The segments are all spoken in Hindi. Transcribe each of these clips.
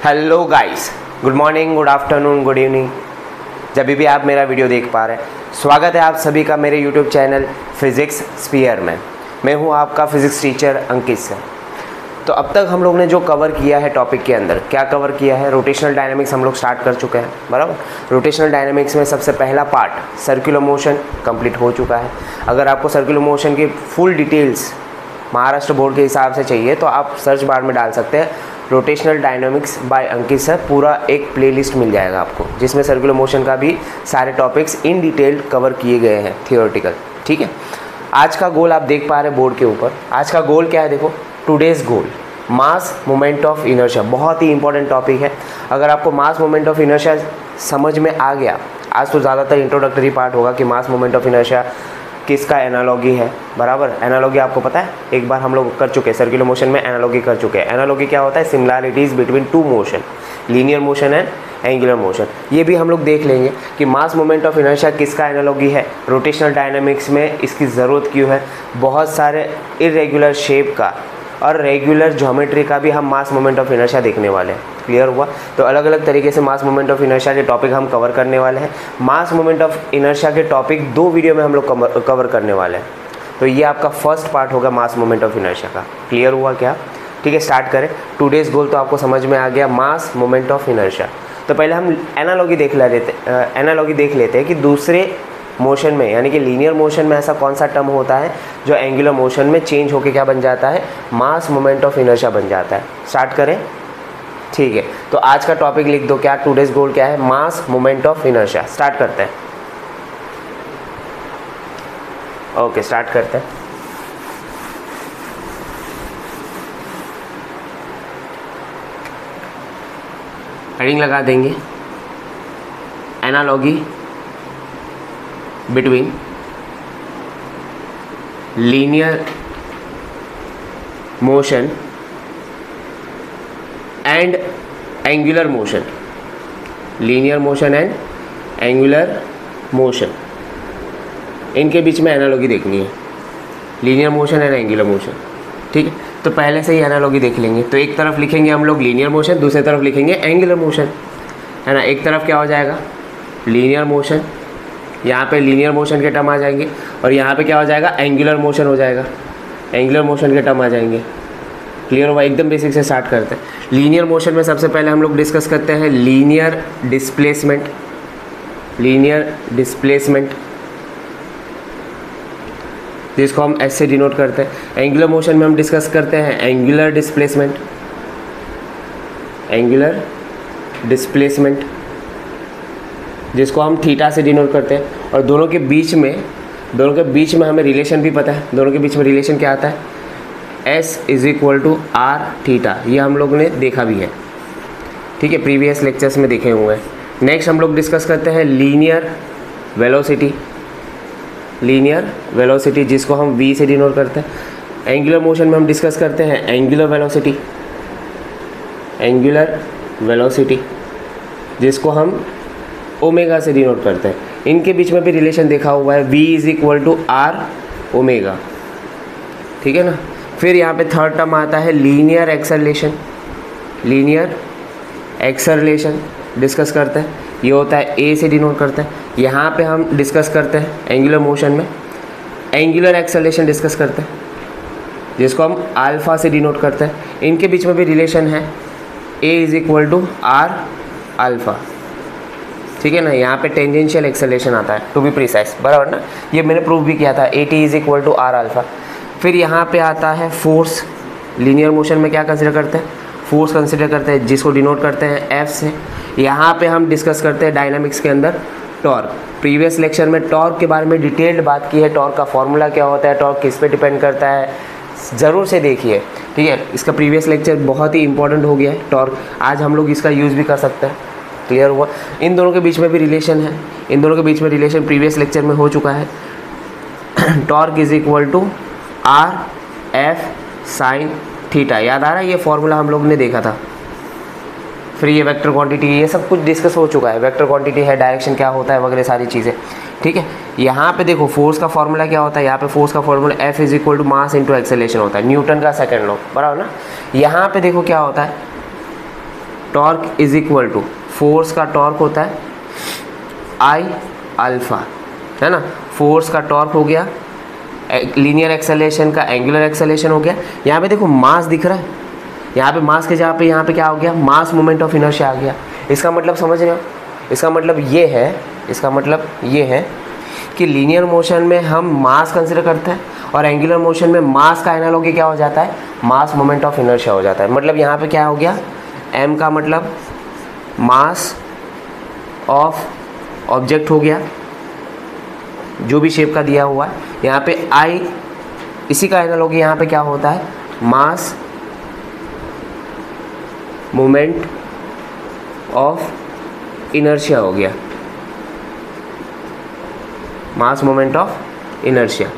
Hello guys, good morning, good afternoon, good evening, जब भी आप मेरा वीडियो देख पा रहे हैं। स्वागत है आप सभी का मेरे यूट्यूब चैनल फिज़िक्स स्पीयर में। मैं हूं आपका फिज़िक्स टीचर अंकित सर। तो अब तक हम लोग ने जो कवर किया है टॉपिक के अंदर, क्या कवर किया है? रोटेशनल डायनामिक्स हम लोग स्टार्ट कर चुके हैं, बराबर। रोटेशनल डायनामिक्स में सबसे पहला पार्ट सर्कुलर मोशन कंप्लीट हो चुका है। अगर आपको सर्कुलर मोशन की फुल डिटेल्स महाराष्ट्र बोर्ड के हिसाब से चाहिए तो आप सर्च बार में डाल सकते हैं रोटेशनल डायनामिक्स बाय अंकित सर। पूरा एक प्लेलिस्ट मिल जाएगा आपको, जिसमें सर्कुलर मोशन का भी सारे टॉपिक्स इन डिटेल कवर किए गए हैं थियोरेटिकल। ठीक है, आज का गोल आप देख पा रहे हैं बोर्ड के ऊपर। आज का गोल क्या है? देखो, today's goal mass moment of inertia, बहुत ही इंपॉर्टेंट टॉपिक है। अगर आपको मास मोमेंट ऑफ इनर्शिया समझ में आ गया, आज तो ज़्यादातर इंट्रोडक्टरी पार्ट होगा कि मास मोमेंट ऑफ इनर्शिया किसका एनालॉगी है, बराबर। एनालॉगी आपको पता है, एक बार हम लोग कर चुके हैं सर्कुलर मोशन में, एनालॉगी कर चुके हैं। एनालॉगी क्या होता है? Similarities between two motion, linear motion and angular motion. ये भी हम लोग देख लेंगे कि मास मोमेंट ऑफ इनर्शिया किसका एनालॉगी है, रोटेशनल डायनामिक्स में इसकी ज़रूरत क्यों है। बहुत सारे इरेगुलर शेप का और रेगुलर ज्योमेट्री का भी हम मास मोमेंट ऑफ इनर्शिया देखने वाले हैं। क्लियर हुआ? तो अलग अलग तरीके से मास मोमेंट ऑफ इनर्शिया के टॉपिक हम कवर करने वाले हैं। मास मोमेंट ऑफ इनर्शिया के टॉपिक 2 वीडियो में हम लोग कवर करने वाले हैं। तो ये आपका फर्स्ट पार्ट होगा मास मोमेंट ऑफ इनर्शिया का। क्लियर हुआ क्या? ठीक है, स्टार्ट करें। टुडेज गोल तो आपको समझ में आ गया, मास मोमेंट ऑफ इनर्शिया। तो पहले हम एनालॉगी देख लेते हैं कि दूसरे मोशन में, यानी कि लीनियर मोशन में ऐसा कौन सा टर्म होता है जो एंगुलर मोशन में चेंज होके क्या बन जाता है? मास मोमेंट ऑफ इनर्शिया बन जाता है। स्टार्ट करें, ठीक है। तो आज का टॉपिक लिख दो, क्या टुडेज गोल क्या है? Mass moment of inertia. Start करते हैं। ओके, स्टार्ट करते हैं। हेडिंग लगा देंगे, analogy between linear motion and angular motion. Linear motion and angular motion, इनके बीच में एनालॉगी देखनी है। Linear motion and angular motion, ठीक है। तो पहले से ही एनालॉगी देख लेंगे। तो एक तरफ लिखेंगे हम लोग लीनियर मोशन, दूसरी तरफ लिखेंगे एंगुलर मोशन, है ना। एक तरफ क्या हो जाएगा? लीनियर मोशन, यहाँ पे लीनियर मोशन के टर्म आ जाएंगे, और यहाँ पे क्या हो जाएगा? एंगुलर मोशन हो जाएगा, एंगुलर मोशन के टर्म आ जाएंगे। क्लियर हुआ? एकदम बेसिक से स्टार्ट करते हैं। लीनियर मोशन में सबसे पहले हम लोग डिस्कस करते हैं लीनियर डिस्प्लेसमेंट। लीनियर डिस्प्लेसमेंट जिसको हम एस से डिनोट करते हैं। एंगुलर मोशन में हम डिस्कस करते हैं एंगुलर डिस्प्लेसमेंट, एंगुलर डिस्प्लेसमेंट जिसको हम थीटा से डिनोट करते हैं। और दोनों के बीच में हमें रिलेशन भी पता है। दोनों के बीच में रिलेशन क्या आता है? S = r theta. ये हम लोग ने देखा भी है, ठीक है, प्रीवियस लेक्चर्स में देखे हुए हैं। नेक्स्ट हम लोग डिस्कस करते हैं लीनियर वेलोसिटी। लीनियर वेलोसिटी जिसको हम v से डिनोट करते हैं। एंगुलर मोशन में हम डिस्कस करते हैं एंगुलर वेलोसिटी, एंगुलर वेलोसिटी जिसको हम ओमेगा से डिनोट करते हैं। इनके बीच में भी रिलेशन देखा हुआ है, v = r ओमेगा, ठीक है ना। फिर यहाँ पे थर्ड टर्म आता है linear acceleration. Linear acceleration discuss करते हैं, ये होता है a से डिनोट करते हैं। यहाँ पे हम डिस्कस करते हैं एंगुलर मोशन में एंगुलर एक्सेलरेशन डिस्कस करते हैं, जिसको हम अल्फ़ा से डिनोट करते हैं। इनके बीच में भी रिलेशन है, a = r अल्फ़ा, ठीक है ना। यहाँ पे टेंजेंशियल एक्सेलरेशन आता है, टू बी प्रिसाइज, बराबर ना। ये मैंने प्रूव भी किया था, at = r अल्फ़ा। फिर यहाँ पे आता है फोर्स। लीनियर मोशन में क्या कंसिडर करते हैं? फोर्स कंसिडर करते हैं, जिसको डिनोट करते हैं F से। यहाँ पे हम डिस्कस करते हैं डायनामिक्स के अंदर टॉर्क। प्रीवियस लेक्चर में टॉर्क के बारे में डिटेल्ड बात की है, टॉर्क का फॉर्मूला क्या होता है, टॉर्क किस पे डिपेंड करता है, ज़रूर से देखिए, ठीक है। इसका प्रीवियस लेक्चर बहुत ही इंपॉर्टेंट हो गया है टॉर्क, आज हम लोग इसका यूज़ भी कर सकते हैं। क्लियर हुआ? इन दोनों के बीच में भी रिलेशन है, इन दोनों के बीच में रिलेशन प्रीवियस लेक्चर में हो चुका है। Torque = r f sin theta, याद आ रहा है? ये फॉर्मूला हम लोग ने देखा था। फिर ये वेक्टर क्वांटिटी, ये सब कुछ डिस्कस हो चुका है। वेक्टर क्वांटिटी है, डायरेक्शन क्या होता है, वगैरह सारी चीज़ें, ठीक है। यहाँ पे देखो फोर्स का फॉर्मूला क्या होता है, यहाँ पे फोर्स का formula F = mass into acceleration होता है, न्यूटन का सेकंड लॉ, बराबर ना। यहाँ पे देखो क्या होता है, torque is equal to, force का टॉर्क होता है आई अल्फा, है ना। फोर्स का टॉर्क हो गया, लीनियर एक्सेलरेशन का एंगुलर एक्सेलरेशन हो गया। यहाँ पे देखो मास दिख रहा है, यहाँ पे मास के जगह पे यहाँ पे क्या हो गया, मास मोमेंट ऑफ इनर्शिया आ गया। इसका मतलब समझ रहे हो, इसका मतलब ये है कि लीनियर मोशन में हम मास कंसिडर करते हैं और एंगुलर मोशन में मास का एनालॉगी क्या हो जाता है, मास मोमेंट ऑफ इनर्शिया हो जाता है। मतलब यहाँ पे क्या हो गया, m का मतलब मास ऑफ ऑब्जेक्ट हो गया, जो भी शेप का दिया हुआ है। यहाँ पे I, इसी का एनालॉगी यहाँ पे क्या होता है, मास मोमेंट ऑफ इनर्शिया हो गया, मास मोमेंट ऑफ इनर्शिया।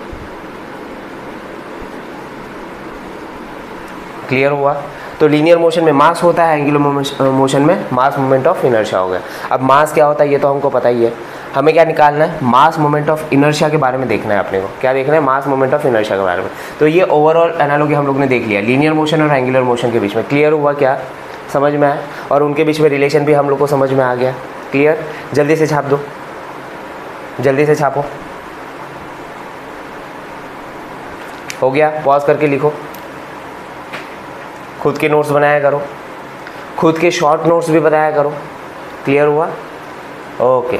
क्लियर हुआ। तो लीनियर मोशन में मास होता है, एंगुलर मोशन में मास मोमेंट ऑफ इनर्शिया हो गया। अब मास क्या होता है ये तो हमको पता ही है, हमें क्या निकालना है, मास मोमेंट ऑफ इनर्शिया के बारे में देखना है अपने को। क्या देखना है, मास मोमेंट ऑफ इनर्शिया के बारे में। तो ये ओवरऑल एनालॉगी हम लोग ने देख लिया लीनियर मोशन और एंगुलर मोशन के बीच में। क्लियर हुआ, क्या समझ में आया, और उनके बीच में रिलेशन भी हम लोग को समझ में आ गया। क्लियर, जल्दी से छाप दो, जल्दी से छापो। हो गया, पॉज करके लिखो, खुद के नोट्स बनाया करो, खुद के शॉर्ट नोट्स भी बनाया करो। क्लियर हुआ, ओके।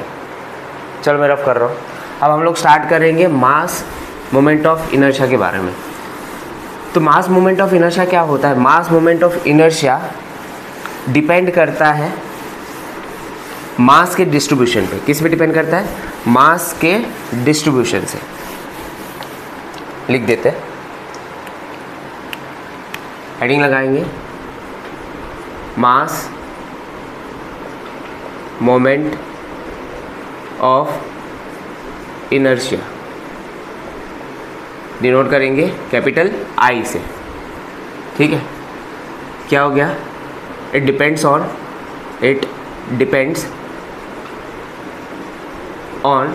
चलो मैं रफ कर रहा हूँ। अब हम लोग स्टार्ट करेंगे मास मोमेंट ऑफ इनर्शिया के बारे में। तो मास मोमेंट ऑफ इनर्शिया क्या होता है, mass moment of inertia depend करता है मास के डिस्ट्रीब्यूशन पे। किस पे डिपेंड करता है, मास के डिस्ट्रीब्यूशन से। लिख देते हैं, हेडिंग लगाएंगे, मास मोमेंट ऑफ इनर्शिया, डिनोट करेंगे कैपिटल I से। ठीक है, क्या हो गया, it depends on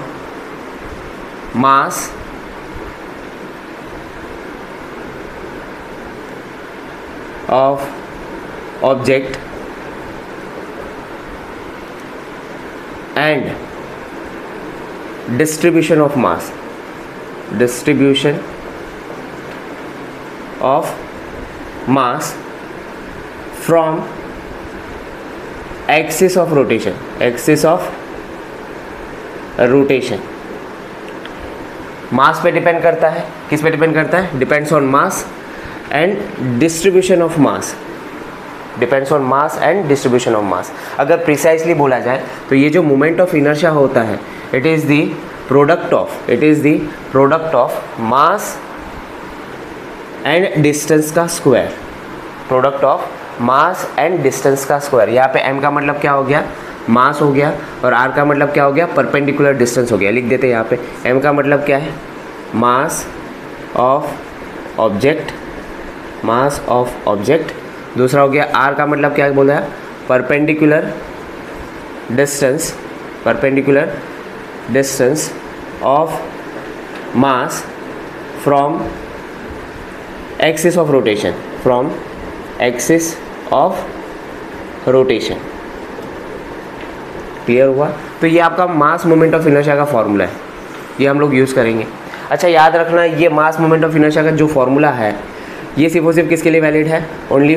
mass of object and distribution of mass, distribution of mass from axis of rotation, axis of rotation। मास पे डिपेंड करता है, किस पे डिपेंड करता है, depends on mass and distribution of mass, depends on mass and distribution of mass. अगर प्रिसाइसली बोला जाए तो ये जो मोमेंट ऑफ इनर्शिया होता है, it is the product of mass and distance का square, product of mass and distance का स्क्वायर। यहाँ पे m का मतलब क्या हो गया, मास हो गया, और r का मतलब क्या हो गया, परपेंडिकुलर डिस्टेंस हो गया। लिख देते हैं यहाँ पे, m का मतलब क्या है, mass of object, mass of object. दूसरा हो गया r का मतलब क्या बोला है, perpendicular distance of mass from axis of rotation, from axis of rotation. Clear हुआ। तो ये आपका मास मोमेंट ऑफ इनर्शिया का फॉर्मूला है, ये हम लोग यूज़ करेंगे। अच्छा याद रखना, ये मास मोमेंट ऑफ इनर्शिया का जो फॉर्मूला है ये सिर्फ और सिर्फ किसके लिए वैलिड है, ओनली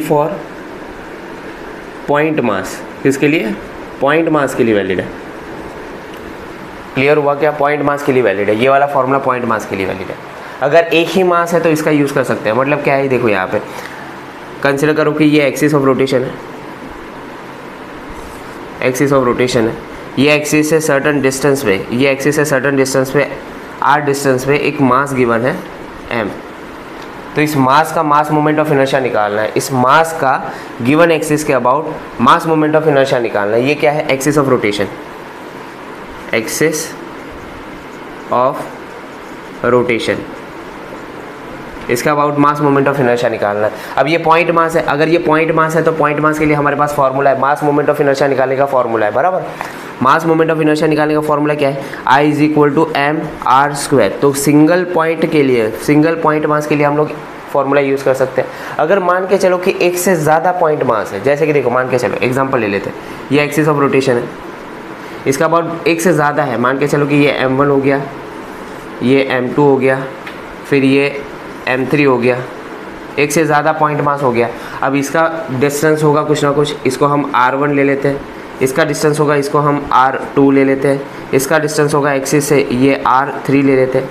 फॉर पॉइंट मास। किसके लिए, पॉइंट मास के लिए वैलिड है। क्लियर हुआ क्या, पॉइंट मास के लिए वैलिड है, ये वाला फॉर्मूला पॉइंट मास के लिए वैलिड है। अगर एक ही मास है तो इसका यूज़ कर सकते हैं। मतलब क्या है, देखो यहाँ पे कंसिडर करो कि ये एक्सिस ऑफ रोटेशन है, एक्सिस ऑफ रोटेशन है, ये एक्सिस से सर्टन डिस्टेंस पे, ये एक्सिस से सर्टन डिस्टेंस पे r डिस्टेंस पे एक मास गिवन है m। तो इस मास का मास मोमेंट ऑफ इनर्शिया निकालना है, इस मास का गिवन एक्सिस के about mass moment of inertia निकालना है। ये क्या है, axis of rotation, axis of rotation, इसका about mass moment of inertia निकालना है। अब ये पॉइंट मास है, अगर ये पॉइंट मास है तो पॉइंट मास के लिए हमारे पास फॉर्मूला है, मास मोमेंट ऑफ इनर्शिया निकालने का फॉर्मूला है, बराबर। मास मोमेंट ऑफ इनर्शिया निकालने का फॉर्मूला क्या है, I is equal to m r square. तो सिंगल पॉइंट के लिए, सिंगल पॉइंट मास के लिए हम लोग फॉर्मूला यूज़ कर सकते हैं। अगर मान के चलो कि एक से ज़्यादा पॉइंट मास है, जैसे कि देखो मान के चलो एग्जांपल ले लेते हैं, ये एक्सिस ऑफ रोटेशन है, इसका अबाउट एक से ज़्यादा है, मान के चलो कि ये m1 हो गया, ये m2 हो गया, फिर ये m3 हो गया, एक से ज़्यादा पॉइंट मास हो गया। अब इसका डिस्टेंस होगा कुछ ना कुछ, इसको हम r1 ले लेते हैं, इसका डिस्टेंस होगा, इसको हम r2 ले लेते हैं, इसका डिस्टेंस होगा एक्सिस से, ये r3 ले लेते हैं,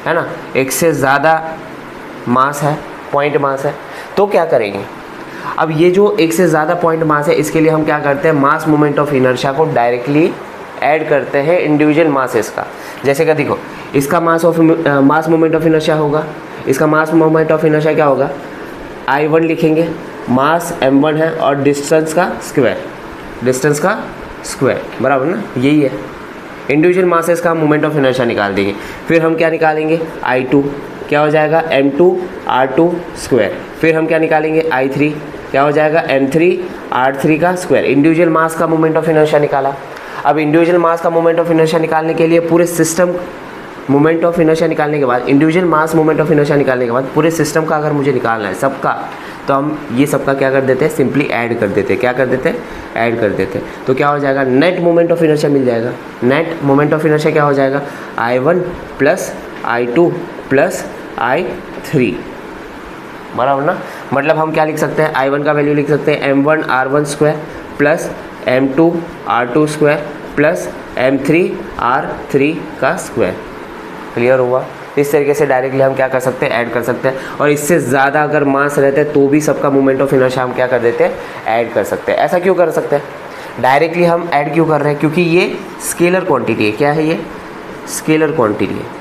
है ना। एक से ज़्यादा मास है, पॉइंट मास है, तो क्या करेंगे, अब ये जो एक से ज़्यादा पॉइंट मास है इसके लिए हम क्या करते हैं, मास मोमेंट ऑफ इनर्शिया को डायरेक्टली ऐड करते हैं इंडिविजुअल मासेस का। जैसे कि देखो इसका मास मोमेंट ऑफ इनर्शिया होगा, इसका मास मोमेंट ऑफ इनर्शिया क्या होगा, I1 लिखेंगे, मास m1 है और डिस्टेंस का स्क्वायर, बराबर ना, यही है। इंडिविजुअल मासेस का मोमेंट ऑफ इनर्शिया निकाल देंगे, फिर हम क्या निकालेंगे, I2 क्या हो जाएगा, m2 r2 स्क्वायर, फिर हम क्या निकालेंगे, I3 क्या हो जाएगा, m3 r3 का स्क्वायर। इंडिविजुअल मास का मोमेंट ऑफ इनर्शिया निकाला। अब इंडिविजुअल मास का मोमेंट ऑफ इनर्शिया निकालने के लिए पूरे सिस्टम मोमेंट ऑफ इनर्शिया निकालने के बाद, individual mass moment of inertia निकालने के बाद पूरे सिस्टम का अगर मुझे निकालना है सबका, तो हम ये सबका क्या कर देते हैं, सिंपली ऐड कर देते हैं। क्या कर देते हैं, ऐड कर देते हैं। तो क्या हो जाएगा, नेट मोमेंट ऑफ इनर्शिया मिल जाएगा। नेट मोमेंट ऑफ इनर्शिया क्या हो जाएगा, I1 plus I2 plus I3, बराबर ना। मतलब हम क्या लिख सकते हैं, I1 का वैल्यू लिख सकते हैं m1 r1 square plus m2 r2 square plus m3 r3 का स्क्वायर। क्लियर हुआ। इस तरीके से डायरेक्टली हम क्या कर सकते हैं, ऐड कर सकते हैं। और इससे ज़्यादा अगर मास रहते हैं तो भी सबका मोमेंट ऑफ इनर्शिया हम क्या कर देते हैं, ऐड कर सकते हैं। ऐसा क्यों कर सकते हैं, डायरेक्टली हम ऐड क्यों कर रहे हैं, क्योंकि ये स्केलर क्वांटिटी है। क्या है ये, स्केलर क्वांटिटी है।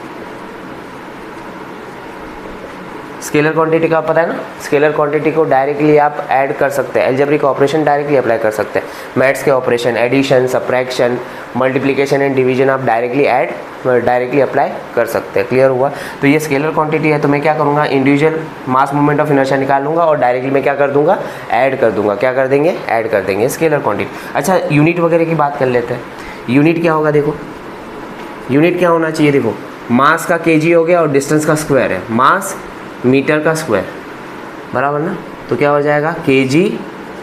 स्केलर क्वांटिटी का पता है ना, स्केलर क्वांटिटी को डायरेक्टली आप ऐड कर सकते हैं, अलजेब्रिक ऑपरेशन डायरेक्टली अप्लाई कर सकते हैं। मैथ्स के operation, addition, subtraction, multiplication and division आप डायरेक्टली अप्लाई कर सकते हैं। क्लियर हुआ। तो ये स्केलर क्वांटिटी है, तो मैं क्या करूँगा, individual mass moment of inertia निकाल लूँगा और डायरेक्टली मैं क्या कर दूँगा, ऐड कर दूँगा। क्या कर देंगे, ऐड कर देंगे स्केलर क्वांटिटी। अच्छा, यूनिट वगैरह की बात कर लेते हैं। यूनिट क्या होगा, देखो यूनिट क्या होना चाहिए, देखो मास का kg हो गया और डिस्टेंस का स्क्वायर है, मास मीटर का स्क्वायर, बराबर ना। तो क्या हो जाएगा, kg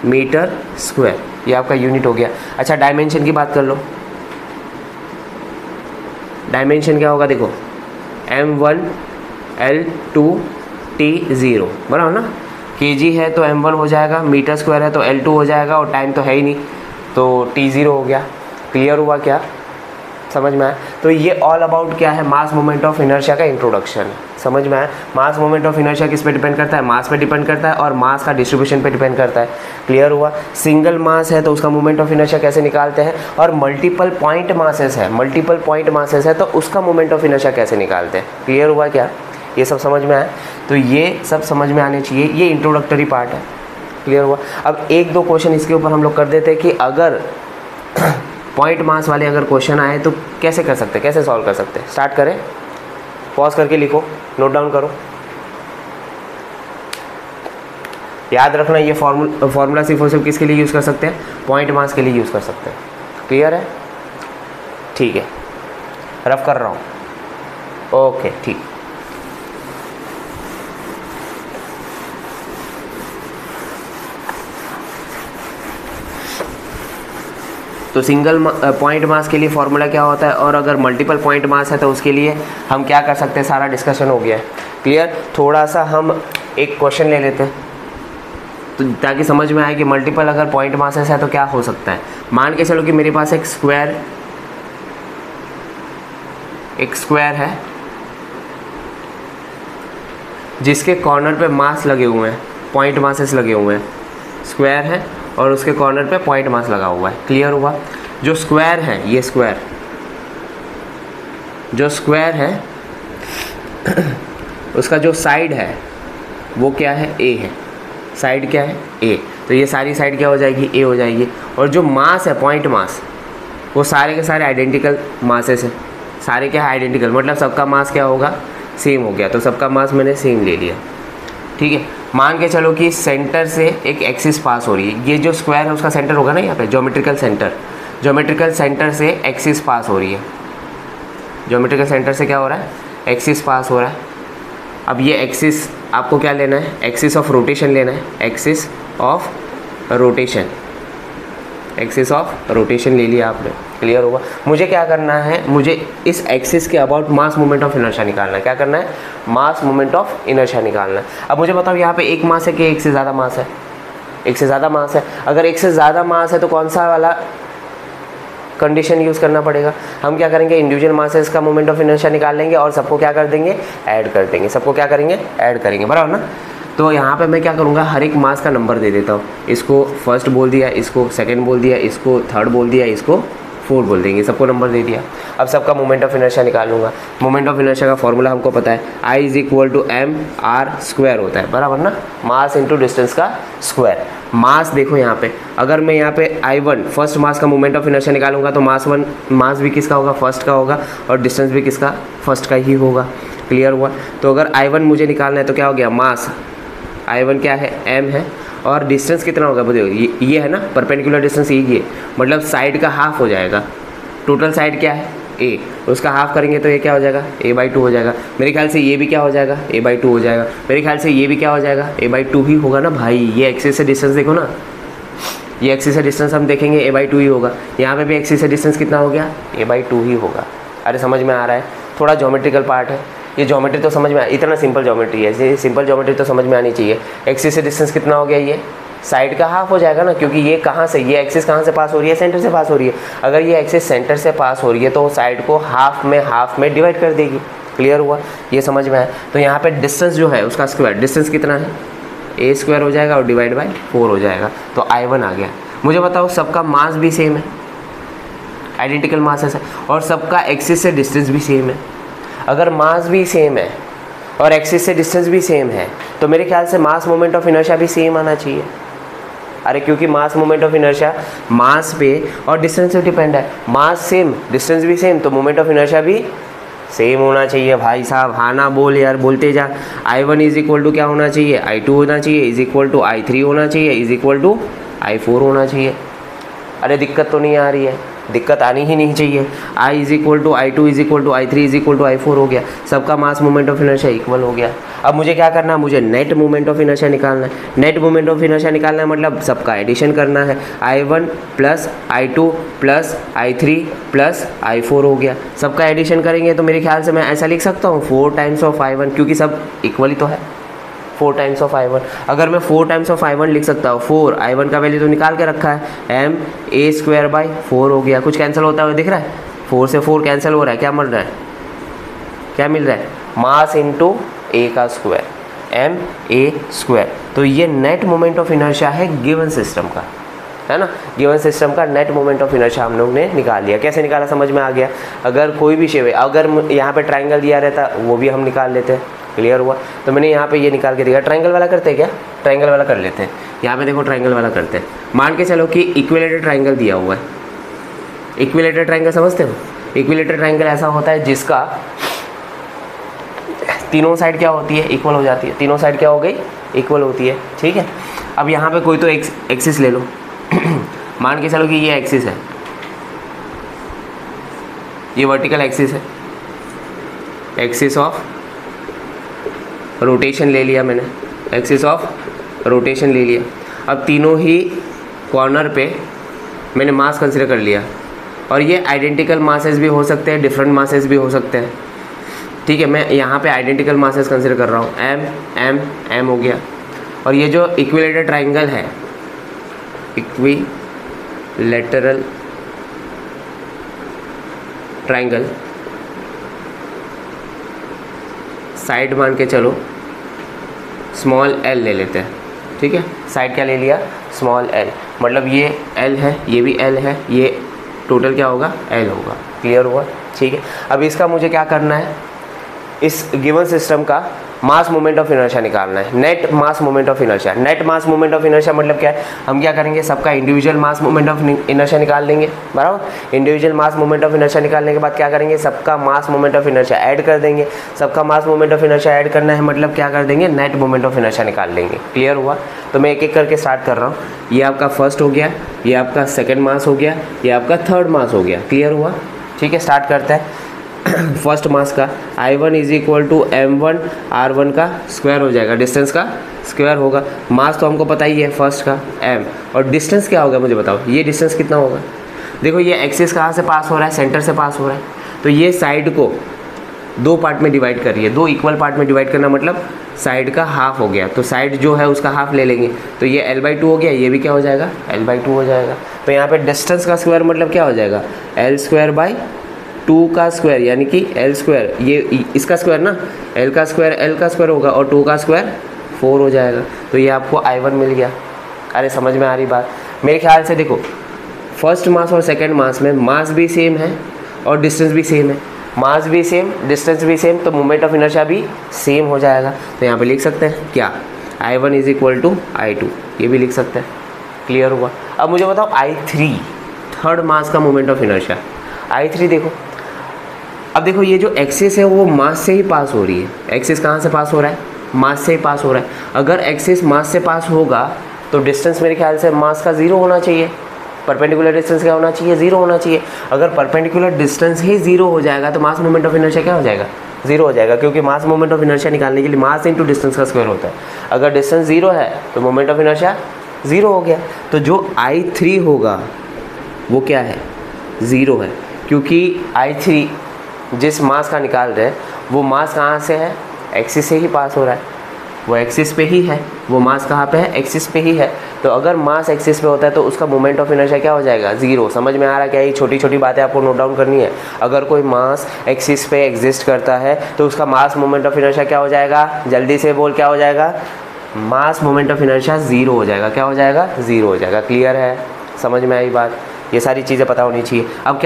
मीटर स्क्वायर, ये आपका यूनिट हो गया। अच्छा, डायमेंशन की बात कर लो। डायमेंशन क्या होगा, देखो m1 L2 T0, बराबर ना। kg है तो m1 हो जाएगा, मीटर स्क्वायर है तो L2 हो जाएगा, और टाइम तो है ही नहीं तो T0 हो गया। क्लियर हुआ, क्या समझ में आया। तो ये ऑल अबाउट क्या है, मास मोमेंट ऑफ इनर्शिया का इंट्रोडक्शन। समझ में आया। मास मोमेंट ऑफ इनर्शिया किस पे डिपेंड करता है, मास पे डिपेंड करता है और मास का डिस्ट्रीब्यूशन पे डिपेंड करता है। क्लियर हुआ। सिंगल मास है तो उसका मोमेंट ऑफ इनर्शिया कैसे निकालते हैं, और मल्टीपल पॉइंट मासेस है तो उसका मोमेंट ऑफ इनर्शिया कैसे निकालते हैं। क्लियर हुआ, क्या ये सब समझ में आया। तो ये सब समझ में आने चाहिए, ये इंट्रोडक्टरी पार्ट है। क्लियर हुआ। अब एक दो क्वेश्चन इसके ऊपर हम लोग कर देते हैं कि अगर पॉइंट मास वाले अगर क्वेश्चन आए तो कैसे कर सकते हैं, कैसे सॉल्व कर सकते हैं। स्टार्ट करें, पॉज करके लिखो, नोट डाउन करो। याद रखना ये फॉर्मूला सिर्फ और सिर्फ किसके लिए यूज़ कर सकते हैं, पॉइंट मास के लिए यूज़ कर सकते हैं। क्लियर है, ठीक है, रफ कर रहा हूँ, ओके ठीक। तो सिंगल पॉइंट मास के लिए फॉर्मूला क्या होता है, और अगर मल्टीपल पॉइंट मास है तो उसके लिए हम क्या कर सकते हैं, सारा डिस्कशन हो गया है। क्लियर। थोड़ा सा हम एक क्वेश्चन ले लेते हैं तो ताकि समझ में आए कि मल्टीपल अगर पॉइंट मासेस है तो क्या हो सकता है। मान के चलो कि मेरे पास एक स्क्वायर है जिसके कॉर्नर पे मास लगे हुए हैं, पॉइंट मासेस लगे हुए हैं। स्क्वायर है और उसके कॉर्नर पे पॉइंट मास लगा हुआ है। क्लियर हुआ। जो स्क्वायर है, ये जो स्क्वायर है उसका जो साइड है वो क्या है, ए है। साइड क्या है, ए। तो ये सारी साइड क्या हो जाएगी, ए हो जाएगी। और जो मास है, पॉइंट मास, वो सारे के सारे आइडेंटिकल मासेस है। सारे क्या है, आइडेंटिकल, मतलब सबका मास क्या होगा, सेम हो गया। तो सबका मास मैंने सेम ले लिया। ठीक है। मान के चलो कि सेंटर से एक एक्सिस पास हो रही है। ये जो स्क्वायर है उसका सेंटर होगा ना यहाँ पे, ज्योमेट्रिकल सेंटर से एक्सिस पास हो रही है। ज्योमेट्रिकल सेंटर से क्या हो रहा है, एक्सिस पास हो रहा है। अब ये एक्सिस आपको क्या लेना है, एक्सिस ऑफ रोटेशन लेना है, axis of rotation, axis of rotation ले लिया आपने, क्लियर होगा। मुझे क्या करना है, मुझे इस एक्सिस के about mass moment of inertia निकालना है। क्या करना है, मास मोमेंट ऑफ इनर्शिया निकालना है। अब मुझे बताओ यहाँ पे एक मास है कि एक से ज़्यादा मास है, एक से ज़्यादा मास है। अगर एक से ज़्यादा मास है तो कौन सा वाला कंडीशन यूज़ करना पड़ेगा, हम क्या करेंगे, इंडिविजुअल मासेस का मोमेंट ऑफ इनर्शिया निकाल लेंगे और सबको क्या कर देंगे, ऐड कर देंगे, सबको क्या करेंगे, ऐड करेंगे, बराबर ना। तो यहाँ पे मैं क्या करूँगा, हर एक मास का नंबर दे देता हूँ। इसको फर्स्ट बोल दिया, इसको सेकंड बोल दिया, इसको थर्ड बोल दिया, इसको फोर्थ बोल देंगे, सबको नंबर दे दिया। अब सबका मोमेंट ऑफ इनर्शिया निकालूंगा। मोमेंट ऑफ इनर्शिया का फॉर्मूला हमको पता है, I = mr² होता है, बराबर ना, मास इंटू डिस्टेंस का स्क्वायर। मास देखो यहाँ पे, अगर मैं यहाँ पे I1 फर्स्ट मास का मोमेंट ऑफ इनर्शिया निकालूंगा तो मास भी किसका होगा, फर्स्ट का होगा, और डिस्टेंस भी किसका, फर्स्ट का ही होगा, क्लियर हुआ। तो अगर I1 मुझे निकालना है तो क्या हो गया, मास I1 क्या है, m है, और डिस्टेंस कितना होगा, बताओ, ये है ना, परपेंडिकुलर डिस्टेंस ये, मतलब साइड का हाफ हो जाएगा। टोटल साइड क्या है, a, उसका हाफ करेंगे तो ये क्या हो जाएगा, a/2 हो जाएगा। मेरे ख्याल से ये भी क्या हो जाएगा, a/2 हो जाएगा। मेरे ख्याल से ये भी क्या हो जाएगा, a/2 ही होगा ना भाई। ये एक्सिस से डिस्टेंस देखो ना, ये एक्सिस से डिस्टेंस हम देखेंगे a/2 ही होगा। यहाँ पे भी एक्सिस से डिस्टेंस कितना हो गया, a/2 ही होगा। अरे समझ में आ रहा है, थोड़ा ज्योमेट्रिकल पार्ट है ये, ज्योमेट्री तो समझ में इतना सिंपल ज्योमेट्री है, ये सिंपल ज्योमेट्री तो समझ में आनी चाहिए। एक्सिस से डिस्टेंस कितना हो गया, ये साइड का हाफ हो जाएगा ना, क्योंकि ये कहाँ से, ये एक्सिस कहाँ से पास हो रही है, सेंटर से पास हो रही है। अगर ये एक्सिस सेंटर से पास हो रही है तो साइड को हाफ में डिवाइड कर देगी, क्लियर हुआ, ये समझ में आया। तो यहाँ पे डिस्टेंस जो है उसका स्क्वायर, डिस्टेंस कितना है, a² हो जाएगा और डिवाइड बाई 4 हो जाएगा, तो I1 आ गया। मुझे बताओ सबका मास भी सेम है, आइडेंटिकल मासेस है, और सबका एक्सिस से डिस्टेंस भी सेम है। अगर मास भी सेम है और एक्सिस से डिस्टेंस भी सेम है तो मेरे ख्याल से मास मोमेंट ऑफ इनर्शिया भी सेम आना चाहिए। अरे क्योंकि मास मोमेंट ऑफ इनर्शिया मास पे और डिस्टेंस पे डिपेंड है, मास सेम डिस्टेंस भी सेम, तो मोमेंट ऑफ इनर्शिया भी सेम होना चाहिए। भाई साहब हाँ ना बोल यार, बोलते जा। I1 क्या होना चाहिए, I2 होना चाहिए, I3 होना चाहिए, I4 होना चाहिए। अरे दिक्कत तो नहीं आ रही है, दिक्कत आनी ही नहीं चाहिए। I2 I3 I4 हो गया, सबका मास मोमेंट ऑफ इनर्शिया इक्वल हो गया। अब मुझे क्या करना है, मुझे नेट मोमेंट ऑफ इनर्शिया निकालना है। नेट मोमेंट ऑफ इनर्शिया निकालना है मतलब सबका एडिशन करना है, I1 + I2 + I3 + I4 हो गया। सबका एडिशन करेंगे तो मेरे ख्याल से मैं ऐसा लिख सकता हूँ 4 टाइम्स ऑफ I1, क्योंकि सब इक्वल ही तो है, 4 टाइम्स ऑफ I1। अगर मैं 4 टाइम्स ऑफ I1 लिख सकता हूँ, 4 I1 का वैल्यू तो निकाल के रखा है, ma²/4 हो गया। कुछ कैंसिल होता हुआ दिख रहा है, 4 से 4 कैंसिल हो रहा है, क्या मिल रहा है, क्या मिल रहा है, मास इंटू a का स्क्वायर, ma²। तो ये नेट मोमेंट ऑफ इनर्शिया है गिवन सिस्टम का, है ना, गिवन सिस्टम का नेट मोमेंट ऑफ इनर्शिया हम लोग ने निकाल लिया। कैसे निकाला समझ में आ गया। अगर कोई भी शेप है, अगर यहाँ पे ट्राइंगल दिया रहता वो भी हम निकाल लेते हैं, क्लियर हुआ। तो मैंने यहाँ पे ये निकाल के दिया। ट्रायंगल वाला करते हैं क्या, ट्रायंगल वाला कर लेते हैं। यहाँ पे देखो ट्रायंगल वाला करते हैं। मान के चलो कि इक्विलेटरल ट्रायंगल दिया हुआ है। इक्विलेटरल ट्रायंगल समझते हो, इक्विलेटरल ट्रायंगल ऐसा होता है जिसका तीनों साइड क्या होती है, इक्वल हो जाती है। तीनों साइड क्या हो गई, इक्वल होती है, ठीक है। अब यहाँ पे कोई तो एक्सिस ले लो मान के चलो कि ये एक्सिस है, ये वर्टिकल एक्सिस है, एक्सिस ऑफ रोटेशन ले लिया मैंने, एक्सिस ऑफ रोटेशन ले लिया। अब तीनों ही कॉर्नर पे मैंने मास कंसिडर कर लिया, और ये आइडेंटिकल मासेस भी हो सकते हैं, डिफरेंट मासेस भी हो सकते हैं, ठीक है। मैं यहाँ पे आइडेंटिकल मासेस कंसिडर कर रहा हूँ, एम एम एम हो गया। और ये जो इक्विलेटरल ट्रायंगल है, इक्विलेटरल ट्रायंगल, साइड मान के चलो स्मॉल एल ले लेते हैं, ठीक है। साइड क्या ले लिया, स्मॉल एल, मतलब ये एल है, ये भी एल है, ये टोटल क्या होगा, एल होगा, क्लियर हुआ, ठीक है। अब इसका मुझे क्या करना है, इस गिवन सिस्टम का मास मोमेंट ऑफ इनर्शिया निकालना है, net mass moment of inertia. Net mass moment of inertia मतलब क्या है, हम क्या करेंगे, सबका individual mass moment of inertia निकाल लेंगे, बराबर। Individual mass moment of inertia निकालने के बाद क्या करेंगे, सबका मास मोमेंट ऑफ इनर्शिया ऐड कर देंगे। सबका मास मोमेंट ऑफ इनर्शिया ऐड करना है मतलब क्या कर देंगे, नेट मोमेंट ऑफ इनर्शिया निकाल लेंगे, क्लियर हुआ। तो मैं एक एक करके स्टार्ट कर रहा हूँ। ये आपका फर्स्ट हो गया, ये आपका सेकेंड मास हो गया, ये आपका थर्ड मास हो गया, क्लियर हुआ, ठीक है। स्टार्ट करते हैं। फर्स्ट मास का I1 is equal to M1 R1 का स्क्वायर हो जाएगा, डिस्टेंस का स्क्वायर होगा। मास तो हमको पता ही है फर्स्ट का M, और डिस्टेंस क्या होगा मुझे बताओ, ये डिस्टेंस कितना होगा। देखो ये एक्सिस कहाँ से पास हो रहा है, सेंटर से पास हो रहा है, तो ये साइड को दो पार्ट में डिवाइड करिए, दो इक्वल पार्ट में डिवाइड करना मतलब साइड का हाफ हो गया, तो साइड जो है उसका हाफ ले लेंगे, तो ये L/2 हो गया, ये भी क्या हो जाएगा L/2 हो जाएगा। तो यहाँ पे डिस्टेंस का स्क्वायर मतलब क्या हो जाएगा L²/2 का स्क्वायर, यानी कि L², ये इसका स्क्वायर ना, L का स्क्वायर होगा और 2 का स्क्वायर 4 हो जाएगा। तो ये आपको I1 मिल गया। अरे समझ में आ रही बात मेरे ख्याल से। देखो फर्स्ट मास और सेकेंड मास में मास भी सेम है और डिस्टेंस भी सेम है, मास भी सेम डिस्टेंस भी सेम, तो मोमेंट ऑफ इनर्शिया भी सेम हो जाएगा। तो यहाँ पे लिख सकते हैं क्या, I1 is equal to I2, ये भी लिख सकते हैं। क्लियर हुआ। अब मुझे बताओ I3, थर्ड मास का मोमेंट ऑफ इनर्शिया। I3 देखो, अब देखो ये जो एक्सिस है वो मास से ही पास हो रही है। एक्सिस कहाँ से पास हो रहा है, मास से ही पास हो रहा है। अगर एक्सिस मास से पास होगा तो डिस्टेंस मेरे ख्याल से मास का 0 होना चाहिए, परपेंडिकुलर डिस्टेंस क्या होना चाहिए, 0 होना चाहिए। अगर परपेंडिकुलर डिस्टेंस ही 0 हो जाएगा तो मास मोमेंट ऑफ इनर्शिया क्या हो जाएगा, 0 हो जाएगा, क्योंकि मास मोमेंट ऑफ इनर्शिया निकालने के लिए मास इंटू डिस्टेंस का स्क्वायर होता है। अगर डिस्टेंस 0 है तो मोमेंट ऑफ इनर्शिया 0 हो गया। तो जो I3 होगा वो क्या है, 0 है, क्योंकि I3 जिस मास का निकाल रहे हैं वो मास कहाँ से है, एक्सिस से ही पास हो रहा है, वो एक्सिस पे ही है, वो मास कहाँ पे है, एक्सिस पे ही है। तो अगर मास एक्सिस पे होता है तो उसका मोमेंट ऑफ इनर्शिया क्या हो जाएगा, 0। समझ में आ रहा है क्या, ये छोटी छोटी बातें आपको नोट डाउन करनी है। अगर कोई मास एक्सिस पे एग्जिस्ट करता है तो उसका मास मोमेंट ऑफ इनर्शिया क्या हो जाएगा, जल्दी से बोल, क्या हो जाएगा, मास मोमेंट ऑफ इनर्शिया 0 हो जाएगा। क्या हो जाएगा, 0 हो जाएगा। क्लियर है, समझ में आई बात, ये सारी चीज़ें पता होनी चाहिए। अब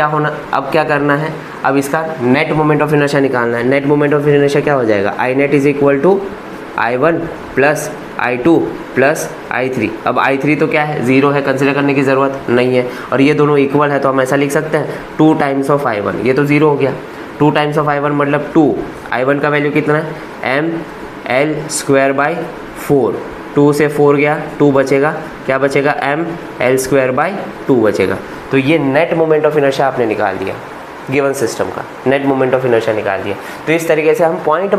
क्या करना है, अब इसका नेट मोमेंट ऑफ इनर्शिया निकालना है। नेट मोमेंट ऑफ इनर्शिया क्या हो जाएगा, I net is equal to I1 plus I2 plus I3। अब I3 तो क्या है, 0 है, कंसिडर करने की ज़रूरत नहीं है, और ये दोनों इक्वल है तो हम ऐसा लिख सकते हैं 2 टाइम्स ऑफ I1। ये तो 0 हो गया, 2 टाइम्स ऑफ I1 मतलब 2। I1 का वैल्यू कितना है, ML²/4। 2 से 4 गया, 2 बचेगा, क्या बचेगा, ML²/2 बचेगा। तो ये नेट मोमेंट ऑफ इनर्शिया आपने निकाल दिया, गिवन सिस्टम का नेट मोमेंट ऑफ इनर्शिया निकाल दिया। तो इस तरीके से हम पॉइंट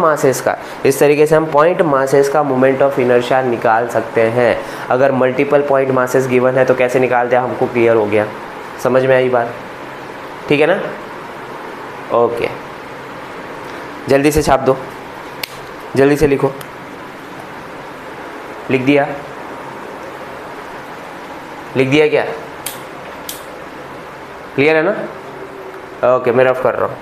मासेस का मोमेंट ऑफ इनर्शिया निकाल सकते हैं। अगर मल्टीपल पॉइंट मासेस गिवन है तो कैसे निकालते हैं, हमको क्लियर हो गया, समझ में आई बात, ठीक है ना। ओके, जल्दी से छाप दो, जल्दी से लिखो। लिख दिया क्या, क्लियर है ना। ओके, मैं रफ कर रहा हूँ।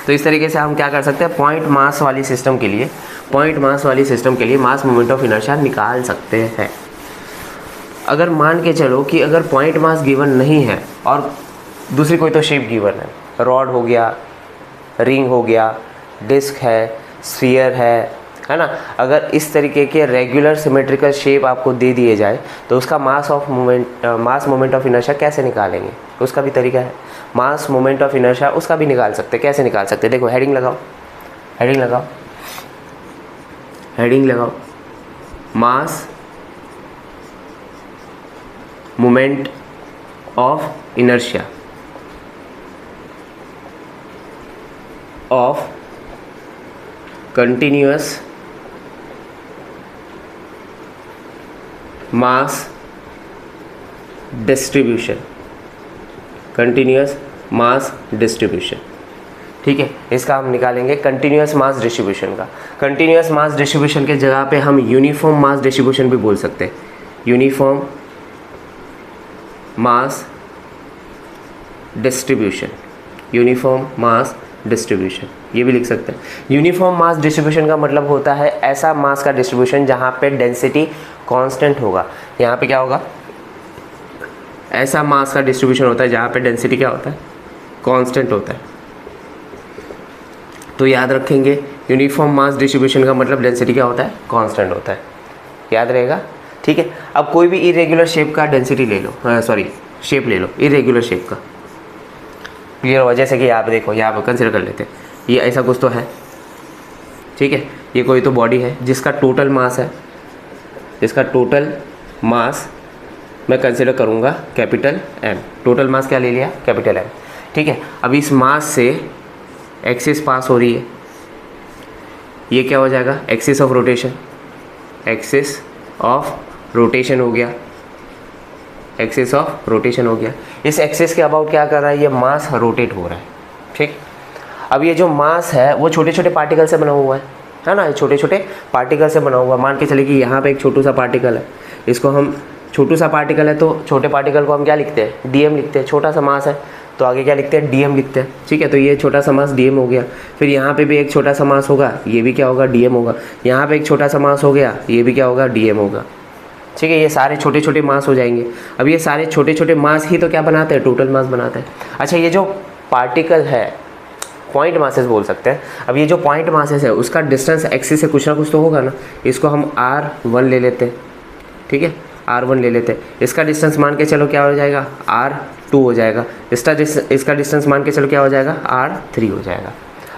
तो इस तरीके से हम क्या कर सकते हैं, पॉइंट मास वाली सिस्टम के लिए मास मोमेंट ऑफ इनर्शिया निकाल सकते हैं। अगर मान के चलो कि अगर पॉइंट मास गिवन नहीं है और दूसरी कोई तो शेप गिवन है, रॉड हो गया, रिंग हो गया, डिस्क है, स्फीयर है ना। अगर इस तरीके के रेगुलर सिमेट्रिकल शेप आपको दे दिए जाए तो उसका मास मोमेंट ऑफ इनर्शिया कैसे निकालेंगे, उसका भी तरीका है। मास मोमेंट ऑफ इनर्शिया उसका भी निकाल सकते हैं। कैसे निकाल सकते हैं, देखो हेडिंग लगाओ, मास moment of inertia of continuous mass distribution, ठीक है। इसका हम निकालेंगे कंटिन्यूअस मास डिस्ट्रीब्यूशन का। कंटिन्यूअस मास डिस्ट्रीब्यूशन के जगह पे हम यूनिफॉर्म मास डिस्ट्रीब्यूशन भी बोल सकते हैं। यूनिफॉर्म मास डिस्ट्रीब्यूशन ये भी लिख सकते हैं। यूनिफॉर्म मास डिस्ट्रीब्यूशन का मतलब होता है ऐसा मास का डिस्ट्रीब्यूशन जहाँ पे डेंसिटी कांस्टेंट होगा। यहाँ पे क्या होगा, ऐसा मास का डिस्ट्रीब्यूशन होता है जहाँ पे डेंसिटी क्या होता है, कांस्टेंट होता है। तो याद रखेंगे यूनिफॉर्म मास डिस्ट्रीब्यूशन का मतलब डेंसिटी क्या होता है, कांस्टेंट होता है, याद रहेगा, ठीक है। अब कोई भी इरेगुलर शेप का डेंसिटी ले लो, शेप ले लो इरेगुलर शेप का, क्लियर हुआ। जैसे कि आप देखो यहाँ पर कंसिडर कर लेते हैं, ये ऐसा कुछ तो है, ठीक है। ये कोई तो बॉडी है जिसका टोटल मास मैं कंसिडर करूँगा कैपिटल M। टोटल मास क्या ले लिया, कैपिटल M। ठीक है, अब इस मास से एक्सिस पास हो रही है, ये क्या हो जाएगा, axis of rotation, axis of rotation हो गया, एक्सिस ऑफ रोटेशन हो गया। इस एक्सिस के अबाउट क्या कर रहा है, ये मास रोटेट हो रहा है। ठीक, अब ये जो मास है वो छोटे छोटे पार्टिकल से बना हुआ है ना, छोटे छोटे पार्टिकल से बना हुआ। मान के चले कि यहाँ पे एक छोटू सा पार्टिकल है, इसको हम, छोटू सा पार्टिकल है तो छोटे पार्टिकल को हम क्या लिखते हैं, डीएम लिखते हैं। छोटा सा मास है तो आगे क्या लिखते हैं, डीएम लिखते हैं। ठीक है, तो ये छोटा सा मास डीएम हो गया। फिर यहाँ पे भी एक छोटा सा मास होगा, ये भी क्या होगा, डीएम होगा। यहाँ पे एक छोटा सा मास हो गया, ये भी क्या होगा, डीएम होगा। ठीक है, ये सारे छोटे छोटे मास हो जाएंगे। अब ये सारे छोटे छोटे मास ही तो क्या बनाते हैं, टोटल मास बनाते हैं। अच्छा, ये जो पार्टिकल है, पॉइंट मासेस बोल सकते हैं। अब ये जो पॉइंट मासेस है उसका डिस्टेंस एक्सिस से कुछ ना कुछ तो होगा ना, इसको हम R1 ले लेते हैं। ठीक है, R1 ले लेते हैं। इसका डिस्टेंस मान के चलो क्या हो जाएगा, R2 हो जाएगा। इसका डिस्टेंस मान के चलो क्या हो जाएगा, R3 हो जाएगा।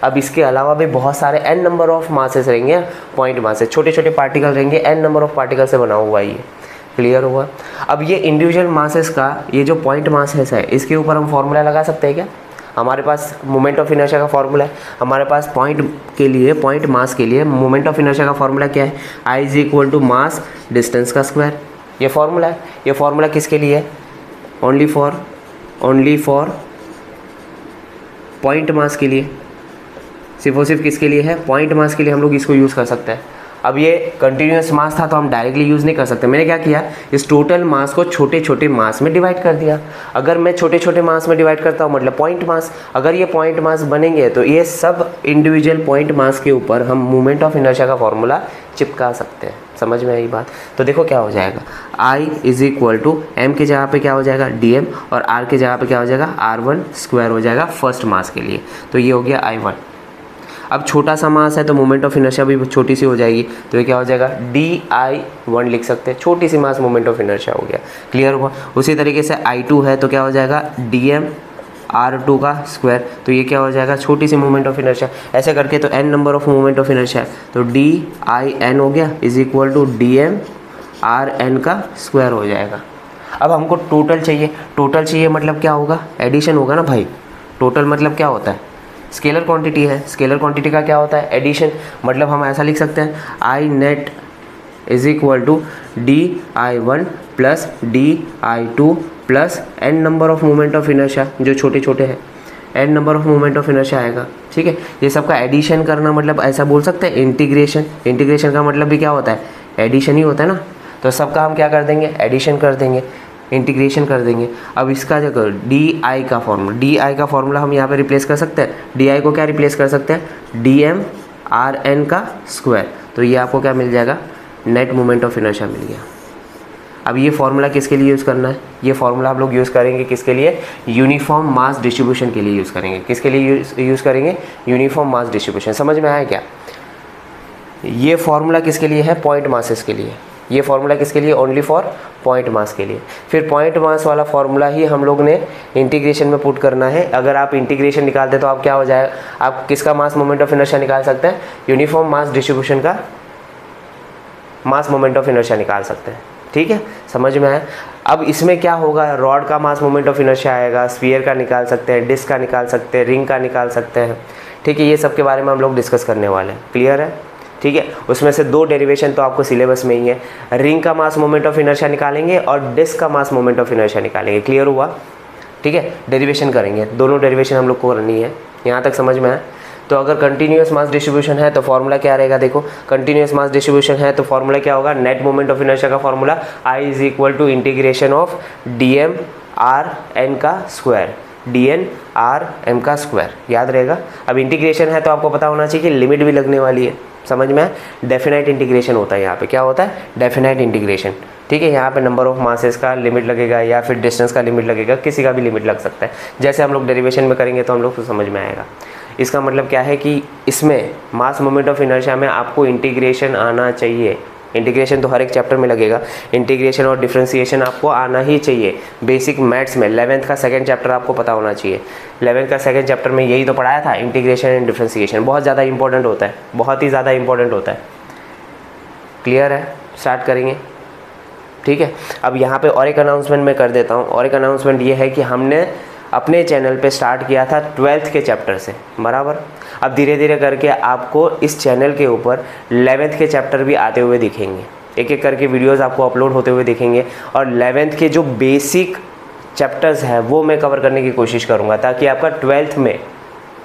अब इसके अलावा भी बहुत सारे n नंबर ऑफ मासेस रहेंगे, पॉइंट मासेस, छोटे छोटे पार्टिकल रहेंगे, n नंबर ऑफ पार्टिकल से बना हुआ है ये। क्लियर हुआ। अब ये इंडिविजुअल मासेस का, ये जो पॉइंट मासेस है, इसके ऊपर हम फॉर्मूला लगा सकते हैं क्या। हमारे पास मोमेंट ऑफ इनर्शिया का फॉर्मूला है, हमारे पास पॉइंट के लिए, पॉइंट मास के लिए मोमेंट ऑफ इनर्शिया का फॉर्मूला क्या है, I is equal to mass distance का स्क्वायर। ये फॉर्मूला है। ये फॉर्मूला किसके लिए है, ओनली फॉर पॉइंट मास के लिए, सिर्फ और सिर्फ किसके लिए है, पॉइंट मास के लिए हम लोग इसको यूज़ कर सकते हैं। अब ये कंटिन्यूस मास था तो हम डायरेक्टली यूज़ नहीं कर सकते। मैंने क्या किया, इस टोटल मास को छोटे छोटे मास में डिवाइड कर दिया। अगर मैं छोटे छोटे मास में डिवाइड करता हूँ मतलब पॉइंट मास, अगर ये पॉइंट मास बनेंगे तो ये सब इंडिविजुअल पॉइंट मास के ऊपर हम मोमेंट ऑफ इनर्शिया का फॉर्मूला चिपका सकते हैं। समझ में आई बात। तो देखो क्या हो जाएगा, I is equal to M की जगह पे क्या हो जाएगा, डीएम, और आर की जगह पे क्या हो जाएगा, R1 स्क्वायर हो जाएगा फर्स्ट मास के लिए। तो ये हो गया I1। अब छोटा सा मास है तो मोमेंट ऑफ इनर्शिया भी छोटी सी हो जाएगी, तो ये क्या हो जाएगा, DI1 लिख सकते हैं। छोटी सी मास मोमेंट ऑफ इनर्शिया हो गया। क्लियर हुआ। उसी तरीके से I2 है तो क्या हो जाएगा, DM R2 का स्क्वायर, तो ये क्या हो जाएगा, छोटी सी मोमेंट ऑफ इनर्शिया। ऐसे करके तो n number of moment of inertia है, तो DIN हो गया is equal to DM RN का स्क्वायर हो जाएगा। अब हमको टोटल चाहिए। टोटल चाहिए मतलब क्या होगा, एडिशन होगा ना भाई। टोटल मतलब क्या होता है, स्केलर क्वांटिटी है। स्केलर क्वांटिटी का क्या होता है, एडिशन। मतलब हम ऐसा लिख सकते हैं, I net is equal to DI1 plus DI2 plus n number of moment of inertia, जो छोटे छोटे हैं, n number of moment of inertia आएगा। ठीक है, ये सबका एडिशन करना मतलब ऐसा बोल सकते हैं इंटीग्रेशन। इंटीग्रेशन का मतलब भी क्या होता है, एडिशन ही होता है ना। तो सबका हम क्या कर देंगे, एडिशन कर देंगे, इंटीग्रेशन कर देंगे। अब इसका जो DI का फॉर्मूला, DI का फॉर्मूला हम यहाँ पे रिप्लेस कर सकते हैं। DI को क्या रिप्लेस कर सकते हैं, DM RN का स्क्वायर। तो ये आपको क्या मिल जाएगा, नेट मोमेंट ऑफ इनर्शिया मिल गया। अब ये फॉर्मूला किसके लिए यूज़ करना है, ये फॉर्मूला आप लोग यूज़ करेंगे किसके लिए, यूनिफॉर्म मास डिस्ट्रीब्यूशन के लिए यूज़ करेंगे। किसके लिए यूज़ करेंगे, यूनिफॉर्म मास डिस्ट्रीब्यूशन। समझ में आया क्या। ये फॉर्मूला किसके लिए है, पॉइंट मासेस के लिए। ये फॉर्मूला किसके लिए, ओनली फॉर पॉइंट मास के लिए। फिर पॉइंट मास वाला फॉर्मूला ही हम लोग ने इंटीग्रेशन में पुट करना है। अगर आप इंटीग्रेशन निकालते तो आप क्या हो जाए, आप किसका मास मोमेंट ऑफ इनर्शिया निकाल सकते हैं, यूनिफॉर्म मास डिस्ट्रीब्यूशन का मास मोमेंट ऑफ इनर्शिया निकाल सकते हैं। ठीक है, समझ में आया। अब इसमें क्या होगा, रॉड का मास मोमेंट ऑफ इनर्शिया आएगा, स्फीयर का निकाल सकते हैं, डिस्क का निकाल सकते हैं, रिंग का निकाल सकते हैं। ठीक है, ये सब के बारे में हम लोग डिस्कस करने वाले हैं। क्लियर है। ठीक है, उसमें से 2 डेरिवेशन तो आपको सिलेबस में ही है। रिंग का मास मोमेंट ऑफ इनर्शिया निकालेंगे और डिस्क का मास मोमेंट ऑफ इनर्शिया निकालेंगे। क्लियर हुआ। ठीक है, डेरिवेशन करेंगे, दोनों डेरिवेशन हम लोग को करनी है। यहाँ तक समझ में आया। तो अगर कंटिन्यूस मास डिस्ट्रीब्यूशन है तो फॉर्मूला क्या रहेगा, देखो कंटिन्यूस मास डिस्ट्रीब्यूशन है तो फॉर्मूला क्या होगा, नेट मोमेंट ऑफ इनर्शिया का formula I is equal to integration of DM RN का स्क्वायर, DN RM का स्क्वायर। याद रहेगा। अब इंटीग्रेशन है तो आपको पता होना चाहिए कि लिमिट भी लगने वाली है। समझ में, डेफिनाइट इंटीग्रेशन होता है। यहाँ पे क्या होता है, डेफिनाइट इंटीग्रेशन। ठीक है, यहाँ पे नंबर ऑफ मासेस का लिमिट लगेगा या फिर डिस्टेंस का लिमिट लगेगा, किसी का भी लिमिट लग सकता है। जैसे हम लोग डेरिवेशन में करेंगे तो हम लोग को समझ में आएगा। इसका मतलब क्या है कि इसमें मास मोमेंट ऑफ इनर्शिया में आपको इंटीग्रेशन आना चाहिए। इंटीग्रेशन तो हर एक चैप्टर में लगेगा, इंटीग्रेशन और डिफरेंशिएशन आपको आना ही चाहिए। बेसिक मैथ्स में 11th का सेकंड चैप्टर आपको पता होना चाहिए। 11th का सेकंड चैप्टर में यही तो पढ़ाया था, इंटीग्रेशन एंड डिफरेंशिएशन। बहुत ज़्यादा इंपॉर्टेंट होता है, बहुत ही ज़्यादा इंपॉर्टेंट होता है। क्लियर है, स्टार्ट करेंगे। ठीक है। अब यहाँ पे और एक अनाउंसमेंट मैं कर देता हूँ, और एक अनाउंसमेंट ये है कि हमने अपने चैनल पे स्टार्ट किया था 12th के चैप्टर से, बराबर। अब धीरे धीरे करके आपको इस चैनल के ऊपर 11th के चैप्टर भी आते हुए दिखेंगे, एक एक करके वीडियोस आपको अपलोड होते हुए दिखेंगे, और 11th के जो बेसिक चैप्टर्स हैं वो मैं कवर करने की कोशिश करूँगा, ताकि आपका 12th में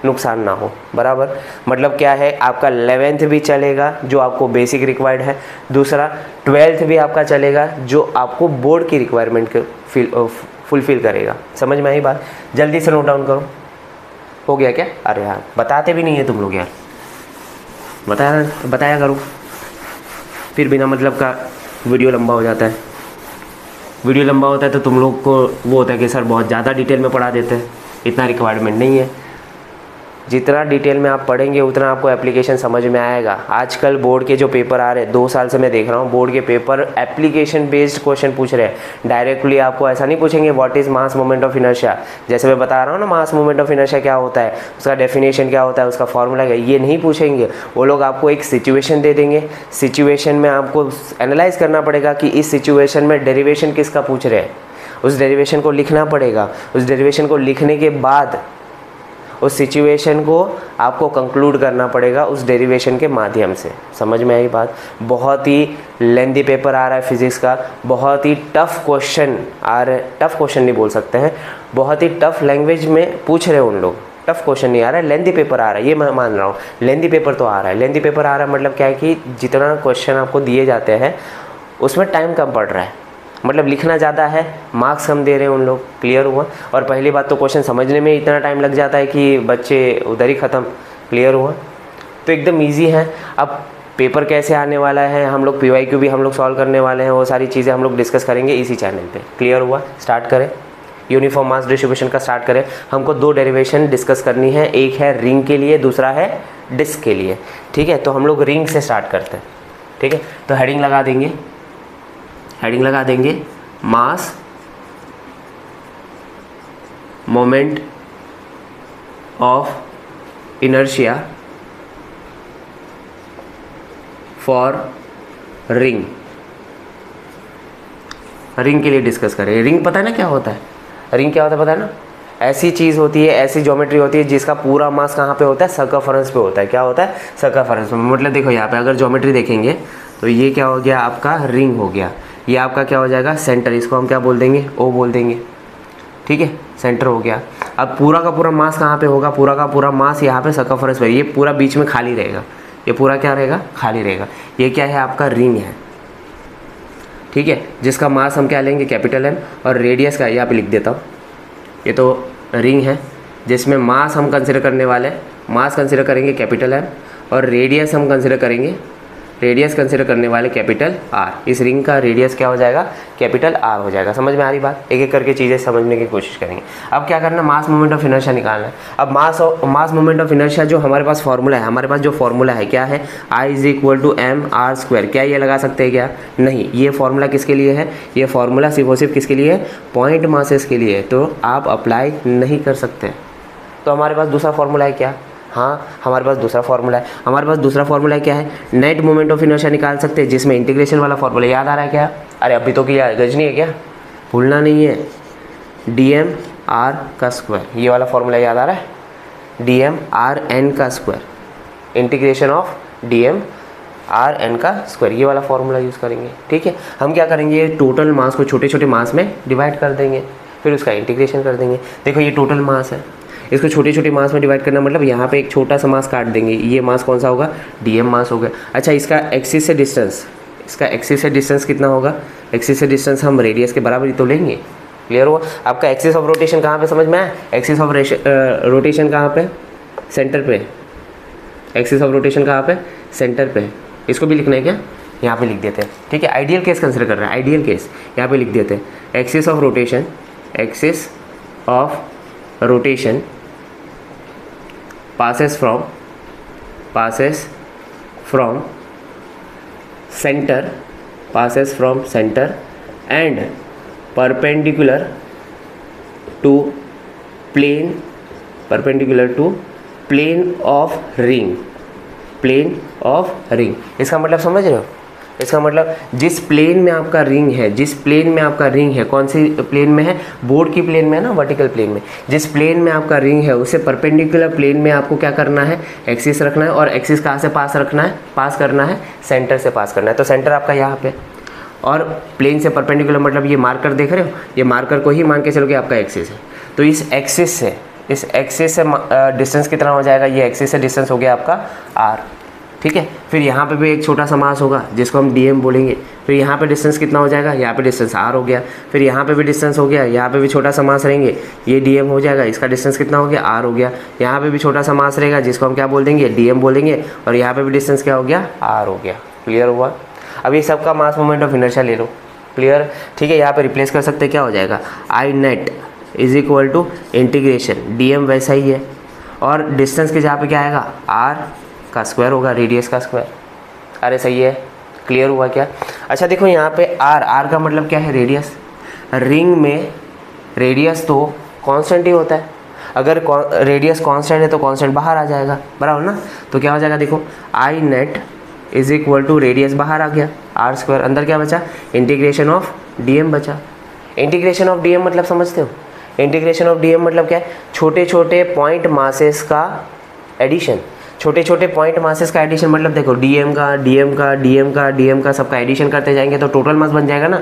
नुकसान ना हो, बराबर। मतलब क्या है, आपका 11th भी चलेगा जो आपको बेसिक रिक्वायर्ड है, दूसरा 12th भी आपका चलेगा जो आपको बोर्ड की रिक्वायरमेंट के फुलफ़िल करेगा। समझ में आई बात? जल्दी से नोट डाउन करो। हो गया क्या? अरे यार बताते भी नहीं है तुम लोग यार, बताया करो, फिर बिना मतलब का वीडियो लंबा हो जाता है। वीडियो लंबा होता है तो तुम लोग को वो होता है कि सर बहुत ज़्यादा डिटेल में पढ़ा देते हैं, इतना रिक्वायरमेंट नहीं है। जितना डिटेल में आप पढ़ेंगे उतना आपको एप्लीकेशन समझ में आएगा। आजकल बोर्ड के जो पेपर आ रहे हैं, 2 साल से मैं देख रहा हूँ बोर्ड के पेपर एप्लीकेशन बेस्ड क्वेश्चन पूछ रहे हैं। डायरेक्टली आपको ऐसा नहीं पूछेंगे what is mass moment of inertia, जैसे मैं बता रहा हूँ ना मास मोमेंट ऑफ इनर्शिया क्या होता है, उसका डेफिनेशन क्या होता है, उसका फॉर्मूला क्या, ये नहीं पूछेंगे। वो लोग आपको एक सिचुएशन दे देंगे, सिचुएशन में आपको एनालाइज करना पड़ेगा कि इस सिचुएशन में डेरिवेशन किसका पूछ रहे हैं, उस डेरिवेशन को लिखना पड़ेगा। उस डेरिवेशन को लिखने के बाद उस सिचुएशन को आपको कंक्लूड करना पड़ेगा उस डेरिवेशन के माध्यम से। समझ में आई बात? बहुत ही लेंदी पेपर आ रहा है फिज़िक्स का, बहुत ही टफ़ क्वेश्चन आ रहे हैं, टफ़ क्वेश्चन नहीं बोल सकते हैं, बहुत ही टफ़ लैंग्वेज में पूछ रहे हैं उन लोग। टफ़ क्वेश्चन नहीं आ रहा है, लेंदी पेपर आ रहा है, ये मैं मान रहा हूँ। लेंदी पेपर तो आ रहा है, लेंदी पेपर आ रहा है मतलब क्या है कि जितना क्वेश्चन आपको दिए जाते हैं उसमें टाइम कम पड़ रहा है, मतलब लिखना ज़्यादा है, मार्क्स कम दे रहे हैं उन लोग। क्लियर हुआ? और पहली बात तो क्वेश्चन समझने में इतना टाइम लग जाता है कि बच्चे उधर ही ख़त्म। क्लियर हुआ? तो एकदम इजी है। अब पेपर कैसे आने वाला है, हम लोग PYQ भी हम लोग सॉल्व करने वाले हैं, वो सारी चीज़ें हम लोग डिस्कस करेंगे इसी चैनल पे। क्लियर हुआ? स्टार्ट करें। यूनिफॉर्म मास डिस्ट्रीब्यूशन का स्टार्ट करें। हमको 2 डेरिवेशन डिस्कस करनी है, एक है रिंग के लिए, दूसरा है डिस्क के लिए। ठीक है, तो हम लोग रिंग से स्टार्ट करते हैं। ठीक है, तो हेडिंग लगा देंगे, हेडिंग लगा देंगे मास moment of inertia for ring. Ring के लिए डिस्कस करें। रिंग पता है ना क्या होता है? रिंग क्या होता है पता है ना? ऐसी चीज़ होती है, ऐसी ज्योमेट्री होती है जिसका पूरा मास कहाँ पे होता है? सर्कमफरेंस पे होता है। क्या होता है? सर्कमफरेंस में। मतलब देखो यहाँ पे अगर ज्योमेट्री देखेंगे तो ये क्या हो गया आपका? रिंग हो गया। ये आपका क्या हो जाएगा? सेंटर। इसको हम क्या बोल देंगे? O बोल देंगे। ठीक है, सेंटर हो गया। अब पूरा का पूरा मास कहाँ पे होगा? पूरा का पूरा मास यहाँ पे सर्कमफरेंस पे। ये पूरा बीच में खाली रहेगा, ये पूरा क्या रहेगा? खाली रहेगा। ये क्या है? आपका रिंग है। ठीक है, जिसका मास हम क्या लेंगे? कैपिटल M, और रेडियस का यहाँ पे लिख देता हूँ। ये तो रिंग है जिसमें मास हम कंसिडर करने वाले हैं, मास कंसिडर करेंगे कैपिटल M, और रेडियस हम कंसिडर करेंगे, रेडियस कंसिडर करने वाले कैपिटल R। इस रिंग का रेडियस क्या हो जाएगा? कैपिटल R हो जाएगा। समझ में आ रही बात? एक एक करके चीज़ें समझने की कोशिश करेंगे। अब क्या करना? मास मोमेंट ऑफ इनर्शिया निकालना है। अब मास मोमेंट ऑफ इनर्शिया जो हमारे पास फॉर्मूला है, हमारे पास जो फॉर्मूला है क्या है? I = mr²। क्या ये लगा सकते हैं क्या? नहीं। ये फॉर्मूला किसके लिए है? ये फॉर्मूला सिर्फ और सिर्फ किसके लिए है? पॉइंट मासेस के लिए है, तो आप अप्लाई नहीं कर सकते। तो हमारे पास दूसरा फॉर्मूला है क्या? हाँ, हमारे पास दूसरा फॉर्मूला है। हमारे पास दूसरा फॉर्मूला क्या है? नेट मोमेंट ऑफ इनर्शिया निकाल सकते हैं, जिसमें इंटीग्रेशन वाला फॉर्मूला याद आ रहा है क्या? अरे अभी तो किया, गजनी है क्या? भूलना नहीं है। dm/r², ये वाला फॉर्मूला याद आ रहा है? dm/r(n²), इंटीग्रेशन ऑफ dm/r(n²), ये वाला फॉर्मूला यूज़ करेंगे। ठीक है, हम क्या करेंगे? टोटल मास को छोटे छोटे मास में डिवाइड कर देंगे, फिर उसका इंटीग्रेशन कर देंगे। देखो ये टोटल मास है, इसको छोटे छोटे मास में डिवाइड करना मतलब यहाँ पे एक छोटा सा मास काट देंगे। ये मास कौन सा होगा? dm मास होगा। अच्छा, इसका एक्सिस से डिस्टेंस, इसका एक्सिस से डिस्टेंस कितना होगा? एक्सिस से डिस्टेंस हम रेडियस के बराबर ही तो लेंगे। क्लियर हुआ? आपका एक्सिस ऑफ रोटेशन कहाँ पे समझ में आया? एक्सिस ऑफ रोटेशन कहाँ पे? सेंटर पे। एक्सिस ऑफ रोटेशन कहाँ पे? सेंटर पे। इसको भी लिखना है क्या? यहाँ पे लिख देते हैं। ठीक है, आइडियल केस कंसिडर कर रहे हैं, आइडियल केस यहाँ पे लिख देते हैं। Axis of rotation, axis of rotation passes from center and perpendicular to plane of ring। इसका मतलब समझ रहे हो? इसका मतलब जिस प्लेन में आपका रिंग है, जिस प्लेन में आपका रिंग है, कौन सी प्लेन में है, बोर्ड की प्लेन में है ना, वर्टिकल प्लेन में, जिस प्लेन में आपका रिंग है उसे परपेंडिकुलर प्लेन में आपको क्या करना है, एक्सिस रखना है। और एक्सिस कहाँ से पास रखना है, पास करना है सेंटर से पास करना है। तो सेंटर आपका यहाँ पे, और प्लेन से परपेंडिकुलर मतलब ये मार्कर देख रहे हो, ये मार्कर को ही मान के चलो कि आपका एक्सिस है। तो इस एक्सिस से डिस्टेंस कितना हो जाएगा, ये एक्सिस से डिस्टेंस हो गया आपका r, ठीक है। फिर यहाँ पे भी एक छोटा सा मास होगा जिसको हम dm बोलेंगे। फिर यहाँ पे डिस्टेंस कितना हो जाएगा, यहाँ पे डिस्टेंस r हो गया। फिर यहाँ पे भी डिस्टेंस हो गया, यहाँ पे भी छोटा सा मास रहेंगे, ये dm हो जाएगा, इसका डिस्टेंस कितना हो गया, r हो गया। यहाँ पे भी छोटा सा मास रहेगा जिसको हम क्या बोल देंगे, dm बोलेंगे, और यहाँ पे भी डिस्टेंस क्या हो गया, r हो गया। क्लियर हुआ। अब ये सबका मास मोमेंट ऑफ इनर्शिया ले लो। क्लियर, ठीक है। यहाँ पे रिप्लेस कर सकते क्या हो जाएगा, I net is equal to integration dm वैसा ही है, और डिस्टेंस के जहाँ पे क्या आएगा, r का स्क्वायर होगा, रेडियस का स्क्वायर। अरे सही है, क्लियर हुआ क्या। अच्छा देखो यहाँ पे r का मतलब क्या है, रेडियस। रिंग में रेडियस तो कांस्टेंट ही होता है, अगर रेडियस कांस्टेंट है तो कांस्टेंट बाहर आ जाएगा, बराबर ना। तो क्या हो जाएगा, देखो I net is equal to radius बाहर आ गया, r स्क्वायर, अंदर क्या बचा, इंटीग्रेशन ऑफ dm बचा। इंटीग्रेशन ऑफ dm मतलब समझते हो, इंटीग्रेशन ऑफ dm मतलब क्या है, छोटे छोटे पॉइंट मासेस का एडिशन। छोटे छोटे पॉइंट मासेस का एडिशन मतलब देखो dm का सबका एडिशन करते जाएंगे तो टोटल मास बन जाएगा ना,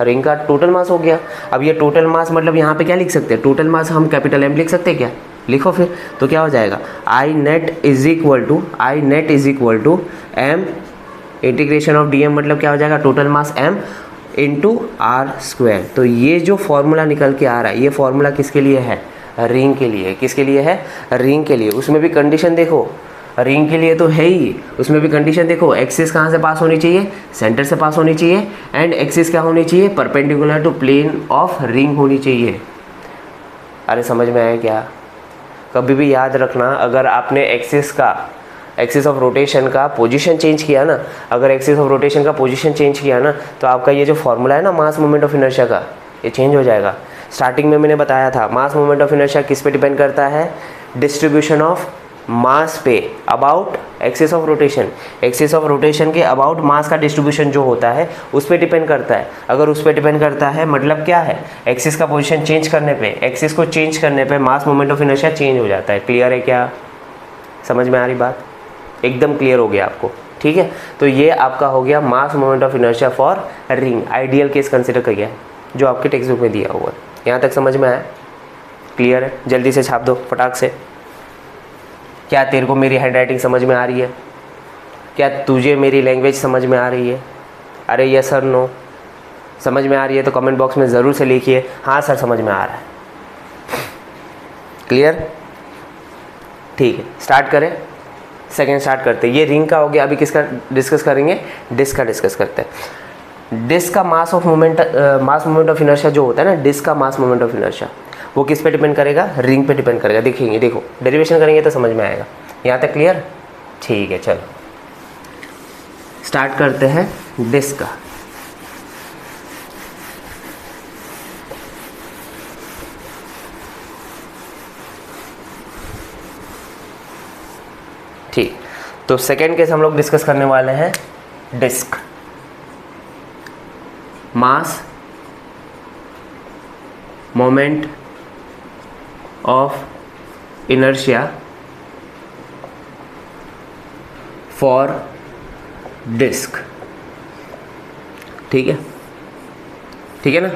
रिंग का टोटल मास हो गया। अब ये टोटल मास मतलब यहाँ पे क्या लिख सकते हैं, टोटल मास हम कैपिटल M लिख सकते हैं क्या, लिखो फिर। तो क्या हो जाएगा, I net is equal to m integration of dm मतलब क्या हो जाएगा, total mass m into r square. तो ये जो फॉर्मूला निकल के आ रहा है, ये फॉर्मूला किसके लिए है, रिंग के लिए। किसके लिए है, रिंग के लिए। उसमें भी कंडीशन देखो, रिंग के लिए तो है ही, उसमें भी कंडीशन देखो, एक्सिस कहाँ से पास होनी चाहिए, सेंटर से पास होनी चाहिए, एंड एक्सिस क्या होनी चाहिए, perpendicular to plane of ring होनी चाहिए। अरे समझ में आया क्या। कभी भी याद रखना, अगर आपने एक्सिस ऑफ रोटेशन का पोजीशन चेंज किया ना, अगर एक्सिस ऑफ रोटेशन का पोजीशन चेंज किया ना, तो आपका ये जो फॉर्मूला है ना मास मोमेंट ऑफ इनर्शिया का, ये चेंज हो जाएगा। स्टार्टिंग में मैंने बताया था मास मोमेंट ऑफ इनर्शिया किस पे डिपेंड करता है, डिस्ट्रीब्यूशन ऑफ मास पे about axis of rotation. Axis of rotation के अबाउट मास का डिस्ट्रीब्यूशन जो होता है उस पर डिपेंड करता है। अगर उस पर डिपेंड करता है मतलब क्या है, एक्सिस का पोजीशन चेंज करने पे, एक्सिस को चेंज करने पे मास मोमेंट ऑफ इनर्शिया चेंज हो जाता है। क्लियर है क्या, समझ में आ रही बात, एकदम क्लियर हो गया आपको, ठीक है। तो ये आपका हो गया मास moment of inertia for ring. Ideal case consider किया है जो आपके टेक्स्ट बुक में दिया हुआ है। यहाँ तक समझ में आया, क्लियर है। जल्दी से छाप दो फटाक से। क्या तेरे को मेरी हैंडराइटिंग समझ में आ रही है, क्या तुझे मेरी लैंग्वेज समझ में आ रही है। अरे यस और नो, समझ में आ रही है तो कमेंट बॉक्स में ज़रूर से लिखिए हाँ सर समझ में आ रहा है। क्लियर, ठीक है। स्टार्ट करें, सेकेंड स्टार्ट करते हैं। ये रिंग का हो गया, अभी किसका डिस्कस करेंगे, डिस्क का डिस्कस करते हैं। डिस्क का मास मोमेंट ऑफ इनर्शिया जो होता है ना, डिस्क का मास मोमेंट ऑफ इनर्शिया वो किस पे डिपेंड करेगा, रिंग पे डिपेंड करेगा। देखेंगे, देखो डेरिवेशन करेंगे तो समझ में आएगा। यहाँ तक क्लियर, ठीक है। चलो स्टार्ट करते हैं डिस्क का। ठीक, तो सेकेंड केस हम लोग डिस्कस करने वाले हैं disc. Mass moment of inertia for disc. ठीक है, ठीक है ना,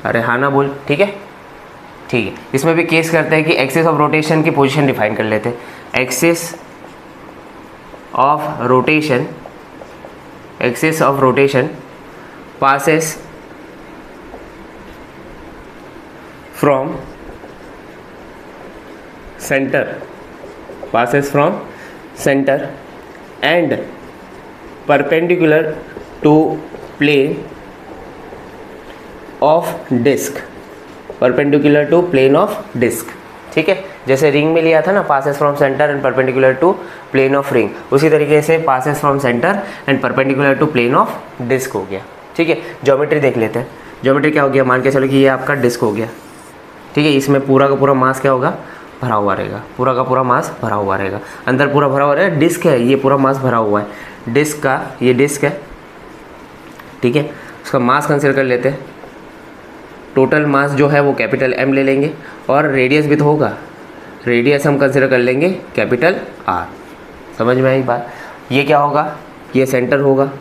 अरे हाँ ना बोल, ठीक है, ठीक है। इसमें भी केस करते हैं कि एक्सिस ऑफ रोटेशन की पोजीशन डिफाइन कर लेते हैं। Axis of rotation passes from center and perpendicular to plane of disk। ठीक है, जैसे रिंग में लिया था ना, passes from centre and perpendicular to plane of ring, उसी तरीके से passes from centre and perpendicular to plane of disc हो गया। ठीक है, ज्योमेट्री देख लेते हैं। ज्योमेट्री क्या हो गया, मान के चलो कि ये आपका डिस्क हो गया। ठीक है, इसमें पूरा का पूरा मास क्या होगा, भरा हुआ रहेगा, पूरा का पूरा मास भरा हुआ रहेगा, अंदर पूरा भरा हुआ रहेगा। डिस्क है, ये पूरा मास भरा हुआ है। डिस्क का ये डिस्क है, ठीक है। उसका मास कंसिडर कर लेते हैं, टोटल मास जो है वो कैपिटल M ले लेंगे और रेडियस भी तो होगा, रेडियस हम कंसिडर कर लेंगे कैपिटल R। समझ में आई बात? ये क्या होगा, ये सेंटर होगा,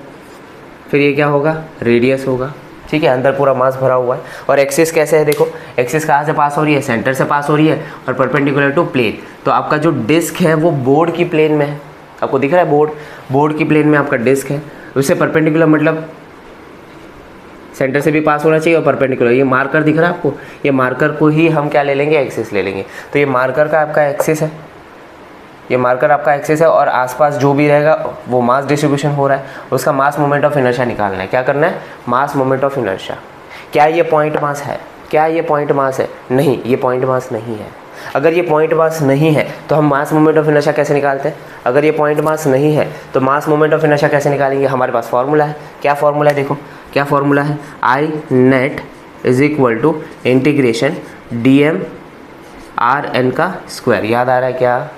फिर ये क्या होगा, रेडियस होगा, ठीक है। अंदर पूरा मास भरा हुआ है। और एक्सिस कैसे है, देखो एक्सिस कहाँ से पास हो रही है, सेंटर से पास हो रही है और परपेंडिकुलर टू प्लेन। तो आपका जो डिस्क है वो बोर्ड की प्लेन में है, आपको दिख रहा है बोर्ड की प्लेन में आपका डिस्क है, उससे परपेंडिकुलर मतलब सेंटर से भी पास होना चाहिए और परपेंडिकुलर। ये मार्कर दिख रहा है आपको, ये मार्कर को ही हम क्या ले लेंगे, एक्सिस ले लेंगे। तो ये मार्कर का आपका एक्सिस है, ये मार्कर आपका एक्सिस है और आसपास जो भी रहेगा वो मास डिस्ट्रीब्यूशन हो रहा है, उसका मास मोमेंट ऑफ इनर्शिया निकालना है। क्या करना है, मास मोमेंट ऑफ इनर्शिया। क्या ये पॉइंट मास है, क्या ये पॉइंट मास है? नहीं, ये पॉइंट मास नहीं है। अगर ये पॉइंट मास नहीं है तो हम मास मोमेंट ऑफ इनर्शिया कैसे निकालते हैं? अगर ये पॉइंट मास नहीं है तो मास मोमेंट ऑफ इनर्शिया कैसे निकालेंगे? हमारे पास फॉर्मूला है। क्या फॉर्मूला है, देखो क्या फॉर्मूला है, I net is equal to integration dm rn का स्क्वायर। याद आ रहा है क्या?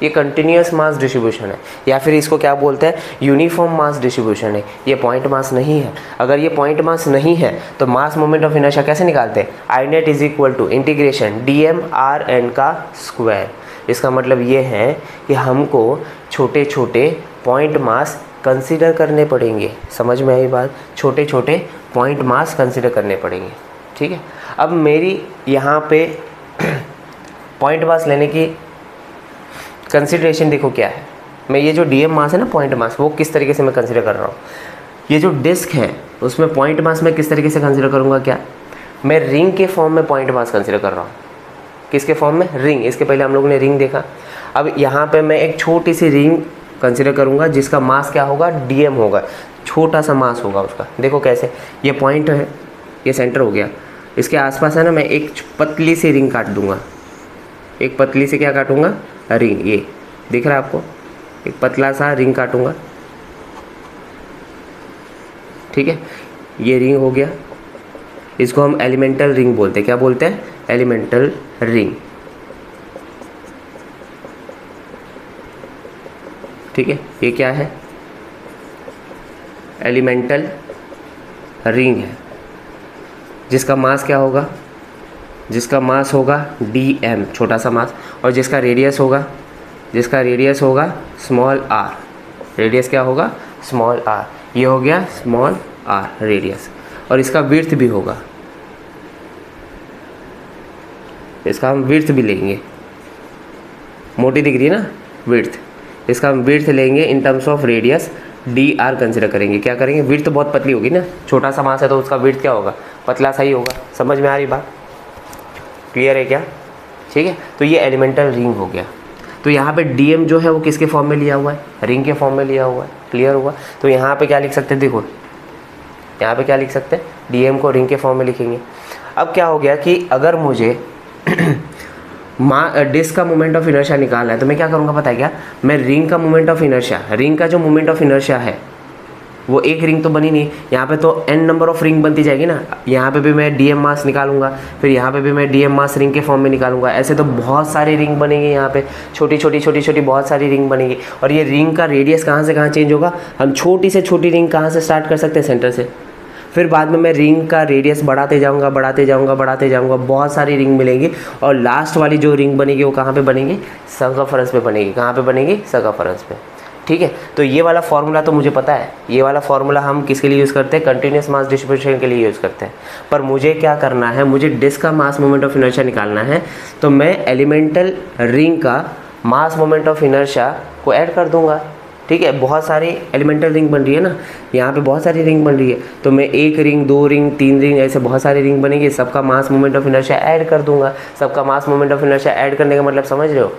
ये कंटिन्यूस मास डिस्ट्रीब्यूशन है, या फिर इसको क्या बोलते हैं, यूनिफॉर्म मास डिस्ट्रीब्यूशन है। ये पॉइंट मास नहीं है। अगर ये पॉइंट मास नहीं है तो मास मोमेंट ऑफ इनर्शिया कैसे निकालते हैं? I net is equal to integration dm rn का स्क्वायर। इसका मतलब ये है कि हमको छोटे छोटे पॉइंट मास कंसीडर करने पड़ेंगे। समझ में आई बात? छोटे छोटे पॉइंट मास कंसीडर करने पड़ेंगे, ठीक है। अब मेरी यहाँ पे पॉइंट मास लेने की कंसीडरेशन देखो क्या है। मैं ये जो डीएम मास है ना, पॉइंट मास, वो किस तरीके से मैं कंसीडर कर रहा हूँ। ये जो डिस्क है उसमें पॉइंट मास मैं किस तरीके से कंसीडर करूँगा, क्या मैं रिंग के फॉर्म में पॉइंट मास कंसीडर कर रहा हूँ। किसके फॉर्म में? रिंग। इसके पहले हम लोगों ने रिंग देखा। अब यहाँ पे मैं एक छोटी सी रिंग कंसीडर करूँगा जिसका मास क्या होगा, डीएम होगा, छोटा सा मास होगा उसका। देखो कैसे, ये पॉइंट है, ये सेंटर हो गया, इसके आसपास है ना मैं एक पतली सी रिंग काट दूंगा। एक पतली से क्या काटूंगा, रिंग। ये दिख रहा है आपको, एक पतला सा रिंग काटूंगा, ठीक है। ये रिंग हो गया, इसको हम एलिमेंटल रिंग बोलते हैं। क्या बोलते हैं? एलिमेंटल रिंग, ठीक है। ये क्या है, एलिमेंटल रिंग है, जिसका मास क्या होगा, जिसका मास होगा dm, छोटा सा मास, और जिसका रेडियस होगा स्मॉल r। रेडियस क्या होगा, स्मॉल r। ये हो गया स्मॉल r रेडियस, और इसका विड्थ भी होगा, इसका हम विड्थ भी लेंगे। मोटी दिख रही है ना विड्थ, इसका हम विड्थ लेंगे in terms of radius, dr consider करेंगे। क्या करेंगे, विड्थ बहुत पतली होगी ना, छोटा सा मास है तो उसका विड्थ क्या होगा, पतला सा ही होगा। समझ में आ रही बात? क्लियर है क्या? ठीक है। तो ये एलिमेंटल रिंग हो गया। तो यहाँ पे dm जो है वो किसके फॉर्म में लिया हुआ है, रिंग के फॉर्म में लिया हुआ है। क्लियर हुआ? तो यहाँ पे क्या लिख सकते हैं, देखो यहाँ पे क्या लिख सकते हैं, dm को रिंग के फॉर्म में लिखेंगे। अब क्या हो गया कि अगर मुझे डिस्क का मोमेंट ऑफ इनर्शिया निकालना है तो मैं क्या करूँगा पता है क्या, मैं रिंग का मोमेंट ऑफ इनर्शिया, रिंग का जो मोमेंट ऑफ इनर्शिया है वो एक रिंग तो बनी नहीं, यहाँ पे तो n नंबर ऑफ रिंग बनती जाएगी ना। यहाँ पे भी मैं dm मास निकालूंगा, फिर यहाँ पे भी मैं dm मास रिंग के फॉर्म में निकालूंगा। ऐसे तो बहुत सारी रिंग बनेंगी, यहाँ पे छोटी छोटी बहुत सारी रिंग बनेगी। और ये रिंग का रेडियस कहाँ से कहाँ चेंज होगा, हम छोटी से छोटी रिंग कहाँ से स्टार्ट कर सकते हैं, सेंटर से। फिर बाद में मैं रिंग का रेडियस बढ़ाते जाऊँगा, बहुत सारी रिंग मिलेंगी, और लास्ट वाली जो रिंग बनेगी वो कहाँ पर बनेगी, सर्कमफरेंस पे बनेगी। कहाँ पर बनेगी, सर्कमफरेंस पे, ठीक है। तो ये वाला फार्मूला तो मुझे पता है, ये वाला फार्मूला हम किसके लिए यूज़ करते हैं, कंटिन्यूस मास डिस्ट्रीब्यूशन के लिए यूज़ करते हैं। पर मुझे क्या करना है, मुझे डिस्क का मास मोमेंट ऑफ इनर्शिया निकालना है, तो मैं एलिमेंटल रिंग का मास मोमेंट ऑफ इनर्शिया को ऐड कर दूंगा, ठीक है। बहुत सारी एलिमेंटल रिंग बन रही है ना, यहाँ पे बहुत सारी रिंग बन रही है, तो मैं एक रिंग, दो रिंग, तीन रिंग, ऐसे बहुत सारी रिंग बनेगी, सबका मास मोमेंट ऑफ इनर्शिया ऐड कर दूंगा। सबका मास मोमेंट ऑफ इनर्शिया ऐड करने का मतलब समझ रहे हो,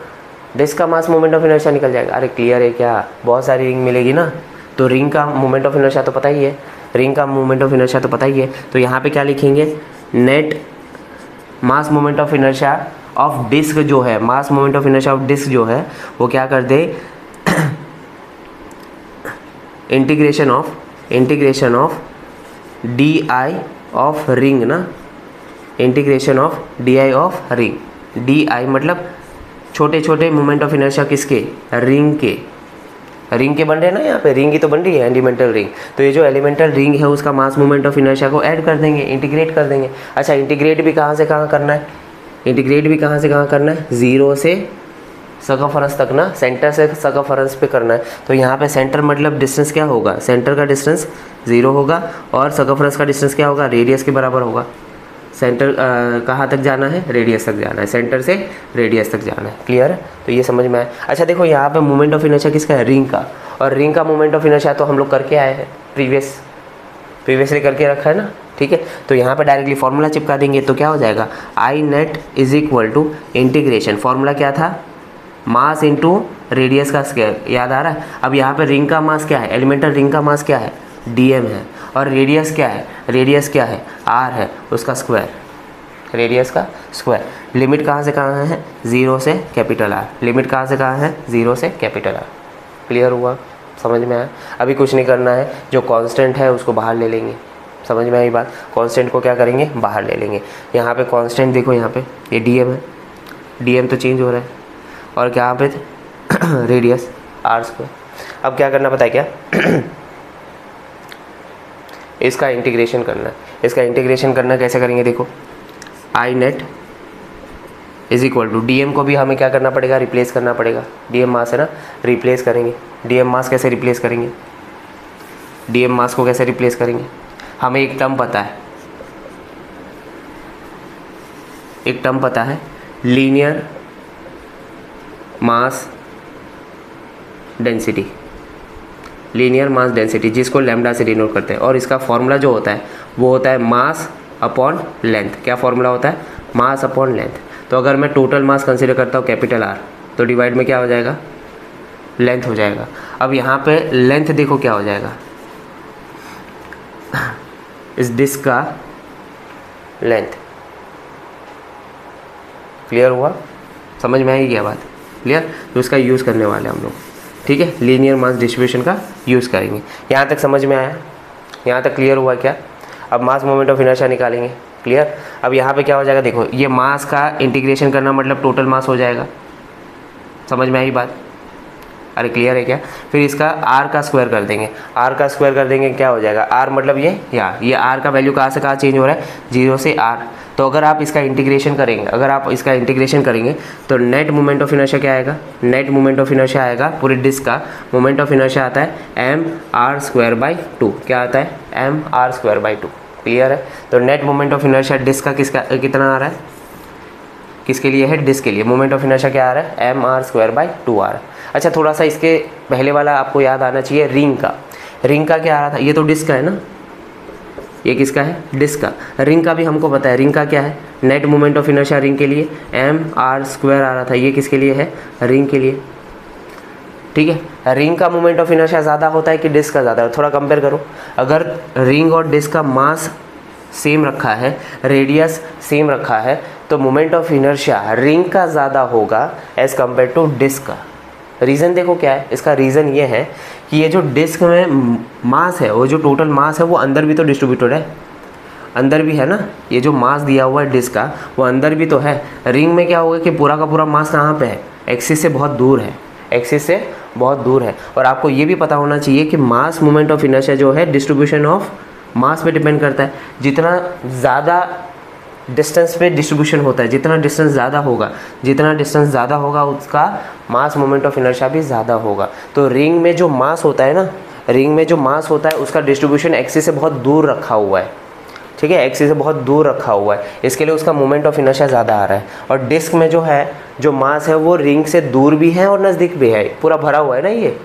डिस्क का मास मोमेंट ऑफ इनर्शिया निकल जाएगा। अरे क्लियर है क्या? बहुत सारी रिंग मिलेगी ना, तो रिंग का मोमेंट ऑफ इनर्शिया तो पता ही है, रिंग का मोमेंट ऑफ इनर्शिया तो पता ही है। तो यहाँ पे क्या लिखेंगे, net mass moment of inertia of disc जो है, mass moment of inertia of disc जो है वो क्या कर दे, integration of D I of ring ना, integration of D I of ring. D I मतलब छोटे छोटे मोमेंट ऑफ इनर्शिया किसके, रिंग के, रिंग के बन रहे हैं ना, यहाँ पे रिंग ही तो बन रही है, एलिमेंटल रिंग। तो ये जो एलिमेंटल रिंग है उसका मास मोमेंट ऑफ इनर्शिया को ऐड कर देंगे, इंटीग्रेट कर देंगे। अच्छा, इंटीग्रेट भी कहाँ से कहाँ करना है, इंटीग्रेट भी कहाँ से कहाँ करना है, 0 से सर्कमफरेंस तक ना, सेंटर से सर्कमफरेंस पे करना है। तो यहाँ पे सेंटर मतलब डिस्टेंस क्या होगा, सेंटर का डिस्टेंस 0 होगा और सर्कमफरेंस का डिस्टेंस क्या होगा, रेडियस के बराबर होगा। सेंटर कहाँ तक जाना है, रेडियस तक जाना है, सेंटर से रेडियस तक जाना है। क्लियर है, तो ये समझ में आया। अच्छा देखो यहाँ पे मोमेंट ऑफ इनर्शिया किसका है, रिंग का। और रिंग का मोमेंट ऑफ इनर्शिया तो हम लोग करके आए हैं, प्रीवियसली करके रखा है ना, ठीक है। तो यहाँ पे डायरेक्टली फॉर्मूला चिपका देंगे तो क्या हो जाएगा, I net is equal to integration, formula क्या था, मास इंटू रेडियस का स्क्वायर, याद आ रहा है। अब यहाँ पे रिंग का मास क्या है, एलिमेंटल रिंग का मास क्या है, dm है, और रेडियस क्या है, रेडियस क्या है, r है, उसका स्क्वायर, रेडियस का स्क्वायर। लिमिट कहाँ से कहाँ है, 0 से कैपिटल R, लिमिट कहाँ से कहाँ है, 0 से कैपिटल R। क्लियर हुआ, समझ में आया। अभी कुछ नहीं करना है, जो कांस्टेंट है उसको बाहर ले लेंगे, समझ में आई बात। कांस्टेंट को क्या करेंगे, बाहर ले लेंगे। यहाँ पे कांस्टेंट देखो, यहाँ पे ये dm है, dm तो चेंज हो रहा है, और क्या पे रेडियस r स्क्वायर। अब क्या करना पता है क्या इसका इंटीग्रेशन करना है। इसका इंटीग्रेशन करना कैसे करेंगे, देखो I net is equal to D को भी हमें क्या करना पड़ेगा, रिप्लेस करना पड़ेगा। डी मास है ना, रिप्लेस करेंगे। डी मास कैसे रिप्लेस करेंगे, डी मास को कैसे रिप्लेस करेंगे, हमें एक टर्म पता है, एक टर्म पता है, linear mass density, linear mass density, जिसको लैम्डा से डिनोट करते हैं। और इसका फॉर्मूला जो होता है वो होता है मास अपॉन लेंथ। क्या फॉर्मूला होता है, मास अपॉन लेंथ। तो अगर मैं टोटल मास कंसीडर करता हूँ कैपिटल R, तो डिवाइड में क्या हो जाएगा, लेंथ हो जाएगा। अब यहाँ पे लेंथ देखो क्या हो जाएगा, इस डिस्क का लेंथ। क्लियर हुआ, समझ में आई क्या बात, क्लियर। तो उसका यूज़ करने वाले हम लोग, ठीक है, लीनियर मास डिस्ट्रीब्यूशन का यूज़ करेंगे। यहाँ तक समझ में आया, यहाँ तक क्लियर हुआ क्या। अब मास मोमेंट ऑफ इनर्शिया निकालेंगे, क्लियर। अब यहाँ पे क्या हो जाएगा, देखो ये मास का इंटीग्रेशन करना मतलब टोटल मास हो जाएगा, समझ में आई बात, अरे क्लियर है क्या। फिर इसका r का स्क्वायर कर देंगे, r का स्क्वायर कर देंगे, क्या हो जाएगा, r मतलब ये r का वैल्यू कहाँ से कहाँ चेंज हो रहा है, 0 से r। तो अगर आप इसका इंटीग्रेशन करेंगे, अगर आप इसका इंटीग्रेशन करेंगे तो नेट मोमेंट ऑफ इनर्शिया क्या आएगा, नेट मोमेंट ऑफ इनर्शिया आएगा, पूरे डिस्क का मोमेंट ऑफ इनर्शिया आता है mr²/2। क्या आता है, mr²/2। क्लियर है। तो net moment of inertia disc का कितना आ रहा है, किसके लिए है, डिस्क के लिए। मोमेंट ऑफ इनर्शिया क्या आ रहा है, mr²/2 आ रहा है। अच्छा थोड़ा सा इसके पहले वाला आपको याद आना चाहिए, रिंग का। रिंग का क्या आ रहा था, ये तो डिस्क का है ना, ये किसका है, डिस्क का। रिंग का भी हमको पता है, रिंग का क्या है, net moment of inertia ring के लिए mr² आ रहा था, ये किसके लिए है, रिंग के लिए, ठीक है। रिंग का मोमेंट ऑफ इनर्शिया ज़्यादा होता है कि डिस्क का ज़्यादा है, थोड़ा कंपेयर करो। अगर रिंग और डिस्क का मास सेम रखा है, रेडियस सेम रखा है, तो मोमेंट ऑफ इनर्शिया रिंग का ज़्यादा होगा एज़ कम्पेयर टू डिस्क का। रीज़न देखो क्या है, इसका रीज़न ये है कि ये जो डिस्क में मास है, वो जो टोटल मास है वो अंदर भी तो डिस्ट्रीब्यूटेड है, अंदर भी है ना, ये जो मास दिया हुआ है डिस्क का वो अंदर भी तो है। रिंग में क्या होगा कि पूरा का पूरा मास कहाँ पे है, एक्सिस से बहुत दूर है, एक्सिस से बहुत दूर है। और आपको ये भी पता होना चाहिए कि मास मोमेंट ऑफ इनर्शिया जो है डिस्ट्रीब्यूशन ऑफ मास पे डिपेंड करता है। जितना ज़्यादा डिस्टेंस पे डिस्ट्रीब्यूशन होता है, जितना डिस्टेंस ज़्यादा होगा उसका मास मोमेंट ऑफ इनर्शिया भी ज़्यादा होगा। तो रिंग में जो मास होता है ना, रिंग में जो मास होता है उसका डिस्ट्रीब्यूशन एक्सिस से बहुत दूर रखा हुआ है, ठीक है, एक्सिस से बहुत दूर रखा हुआ है, इसके लिए उसका मोमेंट ऑफ इनर्शिया ज़्यादा आ रहा है। और डिस्क में जो है, जो मास है वो रिंग से दूर भी है और नज़दीक भी है, पूरा भरा हुआ है ना, ये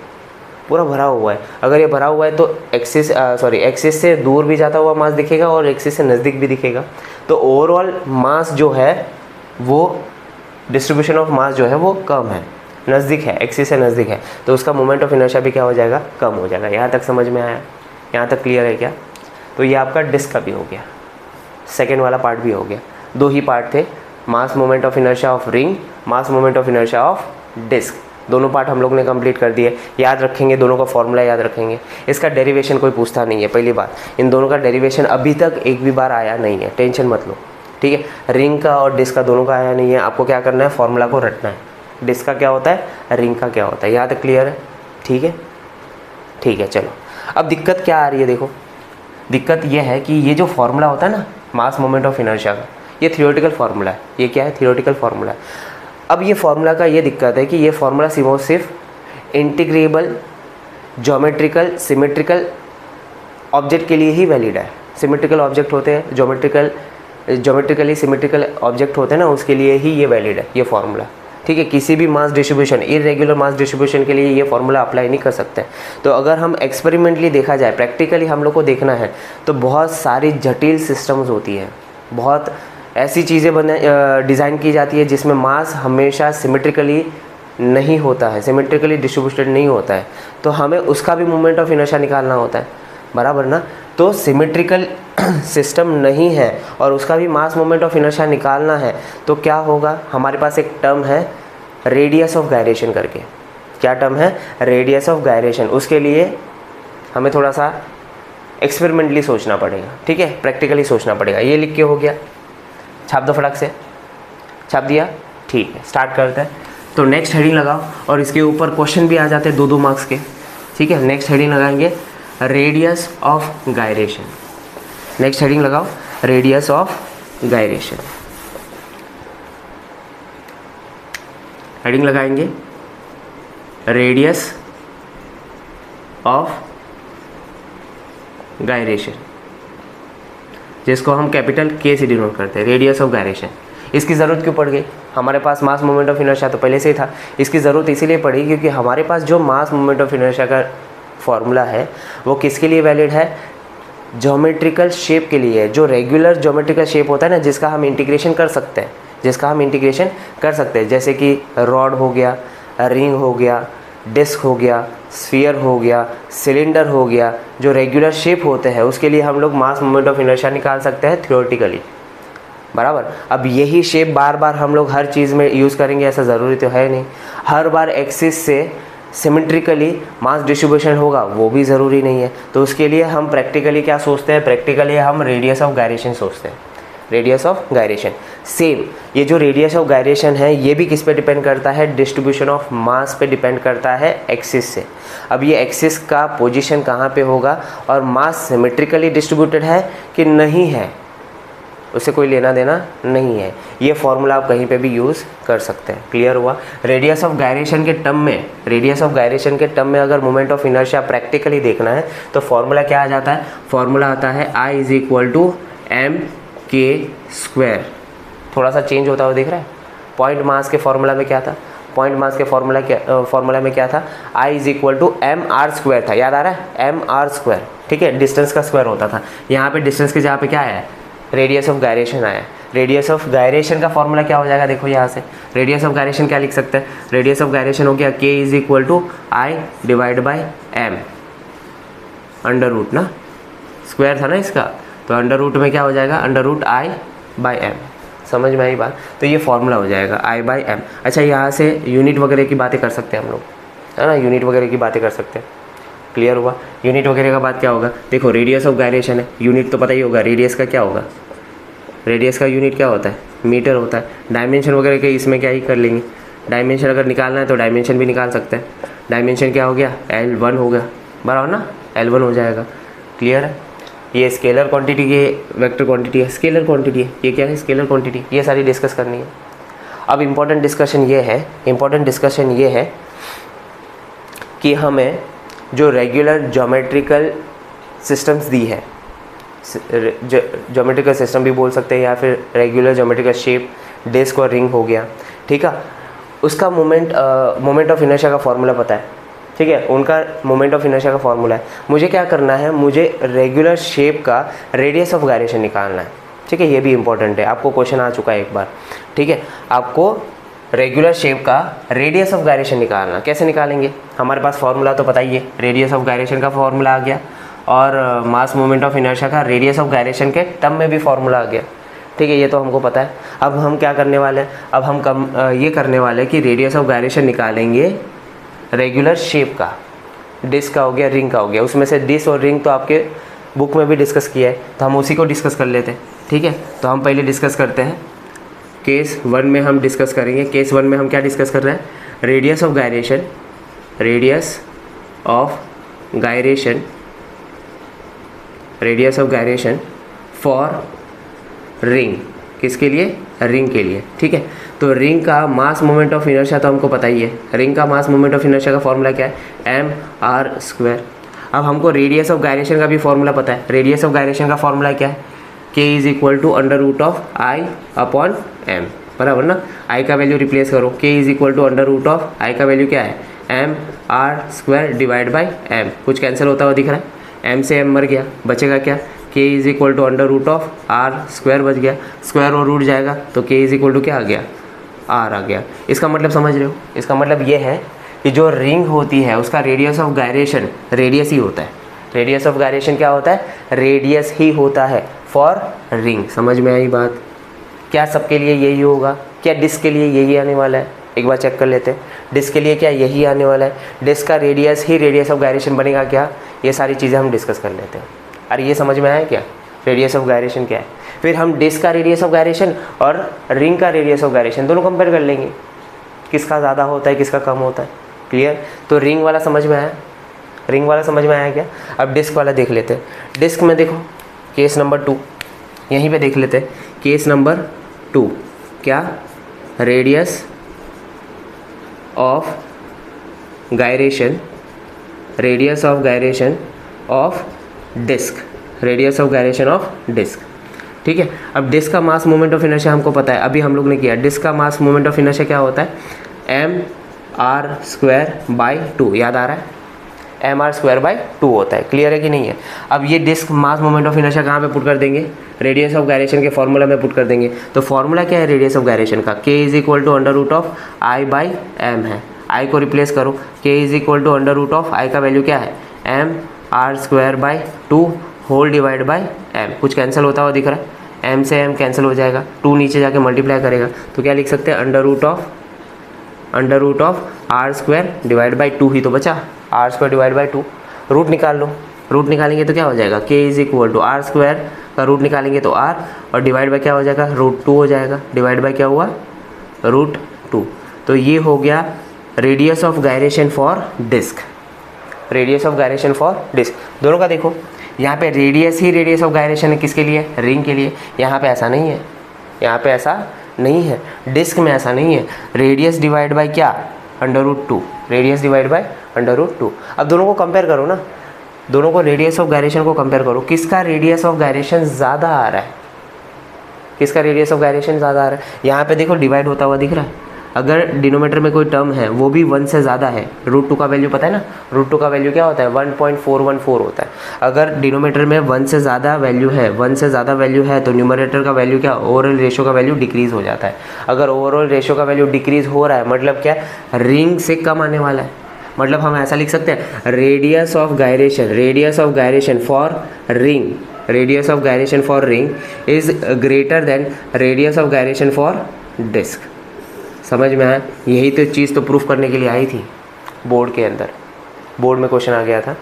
पूरा भरा हुआ है। अगर ये भरा हुआ है तो एक्सिस से दूर भी जाता हुआ मास दिखेगा और एक्सिस से नज़दीक भी दिखेगा। तो ओवरऑल मास जो है वो डिस्ट्रीब्यूशन ऑफ मास जो है वो कम है, नज़दीक है, एक्सिस से नज़दीक है, तो उसका मोमेंट ऑफ इनर्शिया भी क्या हो जाएगा, कम हो जाएगा। यहाँ तक समझ में आया, यहाँ तक क्लियर है क्या। तो ये आपका डिस्क का भी हो गया, सेकेंड वाला पार्ट भी हो गया। दो ही पार्ट थे, mass moment of inertia of ring, mass moment of inertia of disc. दोनों पार्ट हम लोग ने कंप्लीट कर दिए, याद रखेंगे, दोनों का फॉर्मूला याद रखेंगे। इसका डेरिवेशन कोई पूछता नहीं है, पहली बात, इन दोनों का डेरिवेशन अभी तक एक भी बार आया नहीं है, टेंशन मत लो, ठीक है। रिंग का और डिस्क का दोनों का आया नहीं है, आपको क्या करना है, फॉर्मूला को रटना है। डिस्क का क्या होता है, रिंग का क्या होता है, यहाँ तक क्लियर है, ठीक है। ठीक है चलो, अब दिक्कत क्या आ रही है, देखो दिक्कत ये है कि ये जो फॉर्मूला होता है ना मास मोमेंट ऑफ इनर्शिया का, ये थियोरेटिकल फार्मूला है। ये क्या है? थियोरेटिकल फार्मूला है। अब ये फार्मूला का ये दिक्कत है कि ये फार्मूला सिर्फ इंटीग्रेबल ज्योमेट्रिकल सिमेट्रिकल ऑब्जेक्ट के लिए ही वैलिड है। सिमेट्रिकल ऑब्जेक्ट होते हैं, ज्योमेट्रिकली सिमेट्रिकल ऑब्जेक्ट होते हैं ना, उसके लिए ही ये वैलिड है ये फार्मूला, ठीक है। किसी भी mass distribution, irregular mass distribution के लिए ये फार्मूला अप्लाई नहीं कर सकते। तो अगर हम एक्सपेरिमेंटली देखा जाए, प्रैक्टिकली हम लोग को देखना है, तो बहुत सारी जटिल सिस्टम्स होती हैं, बहुत ऐसी चीज़ें डिज़ाइन की जाती है जिसमें मास हमेशा सिमेट्रिकली नहीं होता है, सिमेट्रिकली डिस्ट्रीब्यूटेड नहीं होता है, तो हमें उसका भी मोमेंट ऑफ इनर्शिया निकालना होता है, बराबर ना। तो सिमेट्रिकल सिस्टम नहीं है और उसका भी मास मोमेंट ऑफ इनर्शिया निकालना है, तो क्या होगा, हमारे पास एक टर्म है रेडियस ऑफ गायरेशन करके। क्या टर्म है? Radius of gyration. उसके लिए हमें थोड़ा सा एक्सपेरिमेंटली सोचना पड़ेगा, ठीक है, प्रैक्टिकली सोचना पड़ेगा। ये लिख के हो गया, छाप दो फटाक से, छाप दिया, ठीक है। स्टार्ट करते हैं। तो नेक्स्ट हेडिंग लगाओ और इसके ऊपर क्वेश्चन भी आ जाते हैं 2-2 मार्क्स के, ठीक है। नेक्स्ट हेडिंग लगाएंगे radius of gyration. Next heading लगाओ रेडियस ऑफ गायरेशन। हेडिंग लगाएंगे रेडियस ऑफ गायरेशन, जिसको हम कैपिटल के से डिनोट करते हैं, रेडियस ऑफ गायरेशन। इसकी ज़रूरत क्यों पड़ गई? हमारे पास मास मोमेंट ऑफ इनर्शिया तो पहले से ही था। इसकी ज़रूरत इसीलिए पड़ी क्योंकि हमारे पास जो मास मोमेंट ऑफ इनर्शिया का फॉर्मूला है वो किसके लिए वैलिड है? ज्योमेट्रिकल शेप के लिए है। जो रेगुलर ज्योमेट्रिकल शेप होता है ना, जिसका हम इंटीग्रेशन कर सकते हैं, जैसे कि रॉड हो गया, रिंग हो गया, डिस्क हो गया, स्फीयर हो गया, सिलेंडर हो गया, जो रेगुलर शेप होते हैं उसके लिए हम लोग मास मोमेंट ऑफ इनर्शिया निकाल सकते हैं थ्योरेटिकली, बराबर। अब यही शेप बार बार हम लोग हर चीज़ में यूज़ करेंगे ऐसा ज़रूरी तो है नहीं। हर बार एक्सिस से सिमेट्रिकली मास डिस्ट्रीब्यूशन होगा वो भी ज़रूरी नहीं है। तो उसके लिए हम प्रैक्टिकली क्या सोचते हैं? प्रैक्टिकली हम रेडियस ऑफ गायरेशन सोचते हैं, रेडियस ऑफ गायरेशन। सेम ये जो रेडियस ऑफ गायरेशन है ये भी किस पे डिपेंड करता है? डिस्ट्रीब्यूशन ऑफ मास पे डिपेंड करता है एक्सिस से। अब ये एक्सिस का पोजीशन कहाँ पे होगा और मास सिमेट्रिकली डिस्ट्रीब्यूटेड है कि नहीं है, उससे कोई लेना देना नहीं है। ये फॉर्मूला आप कहीं पे भी यूज़ कर सकते हैं। क्लियर हुआ? रेडियस ऑफ गायरेशन के टर्म में अगर मोमेंट ऑफ इनर्शिया प्रैक्टिकली देखना है तो फॉर्मूला क्या आ जाता है? फॉर्मूला आता है I = mk²। थोड़ा सा चेंज होता हुआ दिख रहा है। पॉइंट मास के फॉर्मूला में क्या था? फॉर्मूला में क्या था? I = mr² था, याद आ रहा है? mr², ठीक है, डिस्टेंस का स्क्वायर होता था। यहाँ पे डिस्टेंस के जगह पे क्या आया? रेडियस ऑफ गायरेशन आया। रेडियस ऑफ गायरेशन का फॉर्मूला क्या हो जाएगा? देखो यहाँ से रेडियस ऑफ गायरेशन क्या लिख सकते हैं? रेडियस ऑफ गायरेशन हो गया k = I/m, अंडर रूट ना, स्क्वायर था ना इसका, तो अंडर रूट में क्या हो जाएगा? √I/m। समझ में आई बात? तो ये फॉर्मूला हो जाएगा I/m। अच्छा, यहाँ से यूनिट वगैरह की बातें कर सकते हैं हम लोग, है ना, यूनिट वगैरह की बातें कर सकते हैं। क्लियर हुआ? यूनिट वगैरह का बात क्या होगा? देखो रेडियस ऑफ गायरेशन है, यूनिट तो पता ही होगा, रेडियस का क्या होगा? रेडियस का यूनिट क्या होता है? मीटर होता है। डायमेंशन वगैरह के इसमें क्या ही कर लेंगे, डायमेंशन अगर निकालना है तो डायमेंशन भी निकाल सकते हैं। डायमेंशन क्या हो गया? L1 हो गया, बराबर ना, L1 हो जाएगा। क्लियर है? ये स्केलर क्वांटिटी, ये वेक्टर क्वांटिटी है, स्केलर क्वांटिटी है, ये क्या है? Scalar quantity. ये सारी डिस्कस करनी है। अब इम्पॉर्टेंट डिस्कशन ये है कि हमें जो रेगुलर ज्योमेट्रिकल सिस्टम्स दी है, ज्योमेट्रिकल सिस्टम भी बोल सकते हैं या फिर रेगुलर ज्योमेट्रिकल शेप, डिस्क और रिंग हो गया, ठीक है, उसका मोमेंट ऑफ इनर्शिया का फॉर्मूला पता है, ठीक है, उनका मोमेंट ऑफ इनर्शिया का फॉर्मूला है। मुझे क्या करना है? मुझे रेगुलर शेप का रेडियस ऑफ गायरेशन निकालना है, ठीक है। ये भी इंपॉर्टेंट है, आपको क्वेश्चन आ चुका है एक बार, ठीक है। आपको रेगुलर शेप का रेडियस ऑफ गायरेशन निकालना, कैसे निकालेंगे? हमारे पास फॉर्मूला तो पता ही है, रेडियस ऑफ गायरेशन का फॉर्मूला आ गया और मास मोमेंट ऑफ इनर्शिया का रेडियस ऑफ गायरेशन के टर्म में भी फॉर्मूला आ गया, ठीक है, ये तो हमको पता है। अब हम क्या करने वाले हैं? अब हम ये करने वाले हैं कि रेडियस ऑफ गायरेशन निकालेंगे रेगुलर शेप का, डिस्क का हो गया, रिंग का हो गया। उसमें से डिस्क और रिंग तो आपके बुक में भी डिस्कस किया है, तो हम उसी को डिस्कस कर लेते हैं, ठीक है। तो हम पहले डिस्कस करते हैं, केस 1 में हम डिस्कस करेंगे। केस 1 में हम क्या डिस्कस कर रहे हैं? Radius of gyration, radius of gyration for ring, किसके लिए? रिंग के लिए, ठीक है। तो रिंग का मास मोमेंट ऑफ इनर्शिया तो हमको पता ही है, रिंग का मास मोमेंट ऑफ इनर्शिया का फॉर्मूला क्या है? mr²। अब हमको रेडियस ऑफ गायरेशन का भी फॉर्मूला पता है, रेडियस ऑफ गायरेशन का फॉर्मूला क्या है? k = √i/m, बराबर ना। i का वैल्यू रिप्लेस करो, k = √i का वैल्यू क्या है? mr²/m, कुछ कैंसिल होता हुआ दिख रहा है, m से m मर गया, बचेगा क्या? k = √r² बच गया, स्क्वायर और रूट जाएगा तो k = क्या आ गया? r आ गया। इसका मतलब समझ रहे हो? इसका मतलब ये है कि जो रिंग होती है उसका रेडियस ऑफ गायरेशन रेडियस ही होता है। रेडियस ऑफ गायरेशन क्या होता है? रेडियस ही होता है फॉर रिंग। समझ में आई बात? क्या सबके लिए यही होगा? क्या डिस्क के लिए यही आने वाला है? एक बार चेक कर लेते हैं, डिस्क के लिए क्या यही आने वाला है? डिस्क का रेडियस ही रेडियस ऑफ गायरेशन बनेगा क्या? ये सारी चीज़ें हम डिस्कस कर लेते हैं। अरे ये समझ में आया क्या? रेडियस ऑफ गायरेशन क्या है? फिर हम डिस्क का रेडियस ऑफ गायरेशन और रिंग का रेडियस ऑफ गायरेशन दोनों कंपेयर कर लेंगे, किसका ज़्यादा होता है, किसका कम होता है। क्लियर? तो रिंग वाला समझ में आया? रिंग वाला समझ में आया क्या? अब डिस्क वाला देख लेते हैं। डिस्क में देखो केस नंबर 2, यहीं पे देख लेते हैं। केस नंबर 2 क्या? Radius of gyration, radius of gyration of disc, radius of gyration of disc, ठीक है। अब डिस्क का मास मोमेंट ऑफ इनर्शिया हमको पता है, अभी हम लोग ने किया। डिस्क का मास मोमेंट ऑफ इनर्शिया क्या होता है? mr²/2, याद आ रहा है? mr²/2 होता है। क्लियर है कि नहीं है? अब ये disc mass moment of inertia कहाँ पे पुट कर देंगे? रेडियस ऑफ गायरेशन के फॉर्मूला में पुट कर देंगे। तो फॉर्मूला क्या है रेडियस ऑफ गायरेशन का? k = √i/m है। i को रिप्लेस करो, k = √i का वैल्यू क्या है? mr²/2 whole divide by m। कुछ कैंसिल होता हुआ दिख रहा है, m से m कैंसिल हो जाएगा, 2 नीचे जाके मल्टीप्लाई करेगा तो क्या लिख सकते हैं? √r² डिवाइड बाई 2 ही तो बचा, r² डिवाइड बाई 2। रूट निकाल लो, रूट निकालेंगे तो क्या हो जाएगा? k = r² का रूट निकालेंगे तो r, और डिवाइड बाई क्या हो जाएगा? √2 हो जाएगा, डिवाइड बाई क्या हुआ? √2। तो ये हो गया radius of gyration for disc, radius of gyration for disc. दोनों का देखो, यहाँ पे रेडियस ही रेडियस ऑफ गायरेशन है, किसके लिए? रिंग के लिए। यहाँ पे ऐसा नहीं है, यहाँ पे ऐसा नहीं है, डिस्क में ऐसा नहीं है। रेडियस डिवाइड बाय क्या? √2, रेडियस डिवाइड बाय √2। अब दोनों को कंपेयर करो ना, दोनों को रेडियस ऑफ गायरेशन को कंपेयर करो, किसका रेडियस ऑफ गायरेशन ज़्यादा आ रहा है? किसका रेडियस ऑफ गायरेशन ज़्यादा आ रहा है? यहाँ पे देखो डिवाइड होता हुआ दिख रहा है। अगर डिनोमीटर में कोई टर्म है वो भी 1 से ज़्यादा है, √2 का वैल्यू पता है ना, √2 का वैल्यू क्या होता है? 1.414 होता है। अगर डिनोमीटर में 1 से ज़्यादा वैल्यू है, 1 से ज़्यादा वैल्यू है तो न्यूमरेटर का वैल्यू क्या? ओवरऑल रेशियो का वैल्यू डिक्रीज़ हो जाता है। अगर ओवरऑल रेशियो का वैल्यू डिक्रीज़ हो रहा है मतलब क्या? रिंग से कम आने वाला है। मतलब हम ऐसा लिख सकते हैं radius of gyration, radius of gyration for ring, radius of gyration for ring is greater than radius of gyration for disc. समझ में आया? यही तो चीज़ तो प्रूफ करने के लिए आई थी बोर्ड के अंदर, बोर्ड में क्वेश्चन आ गया था,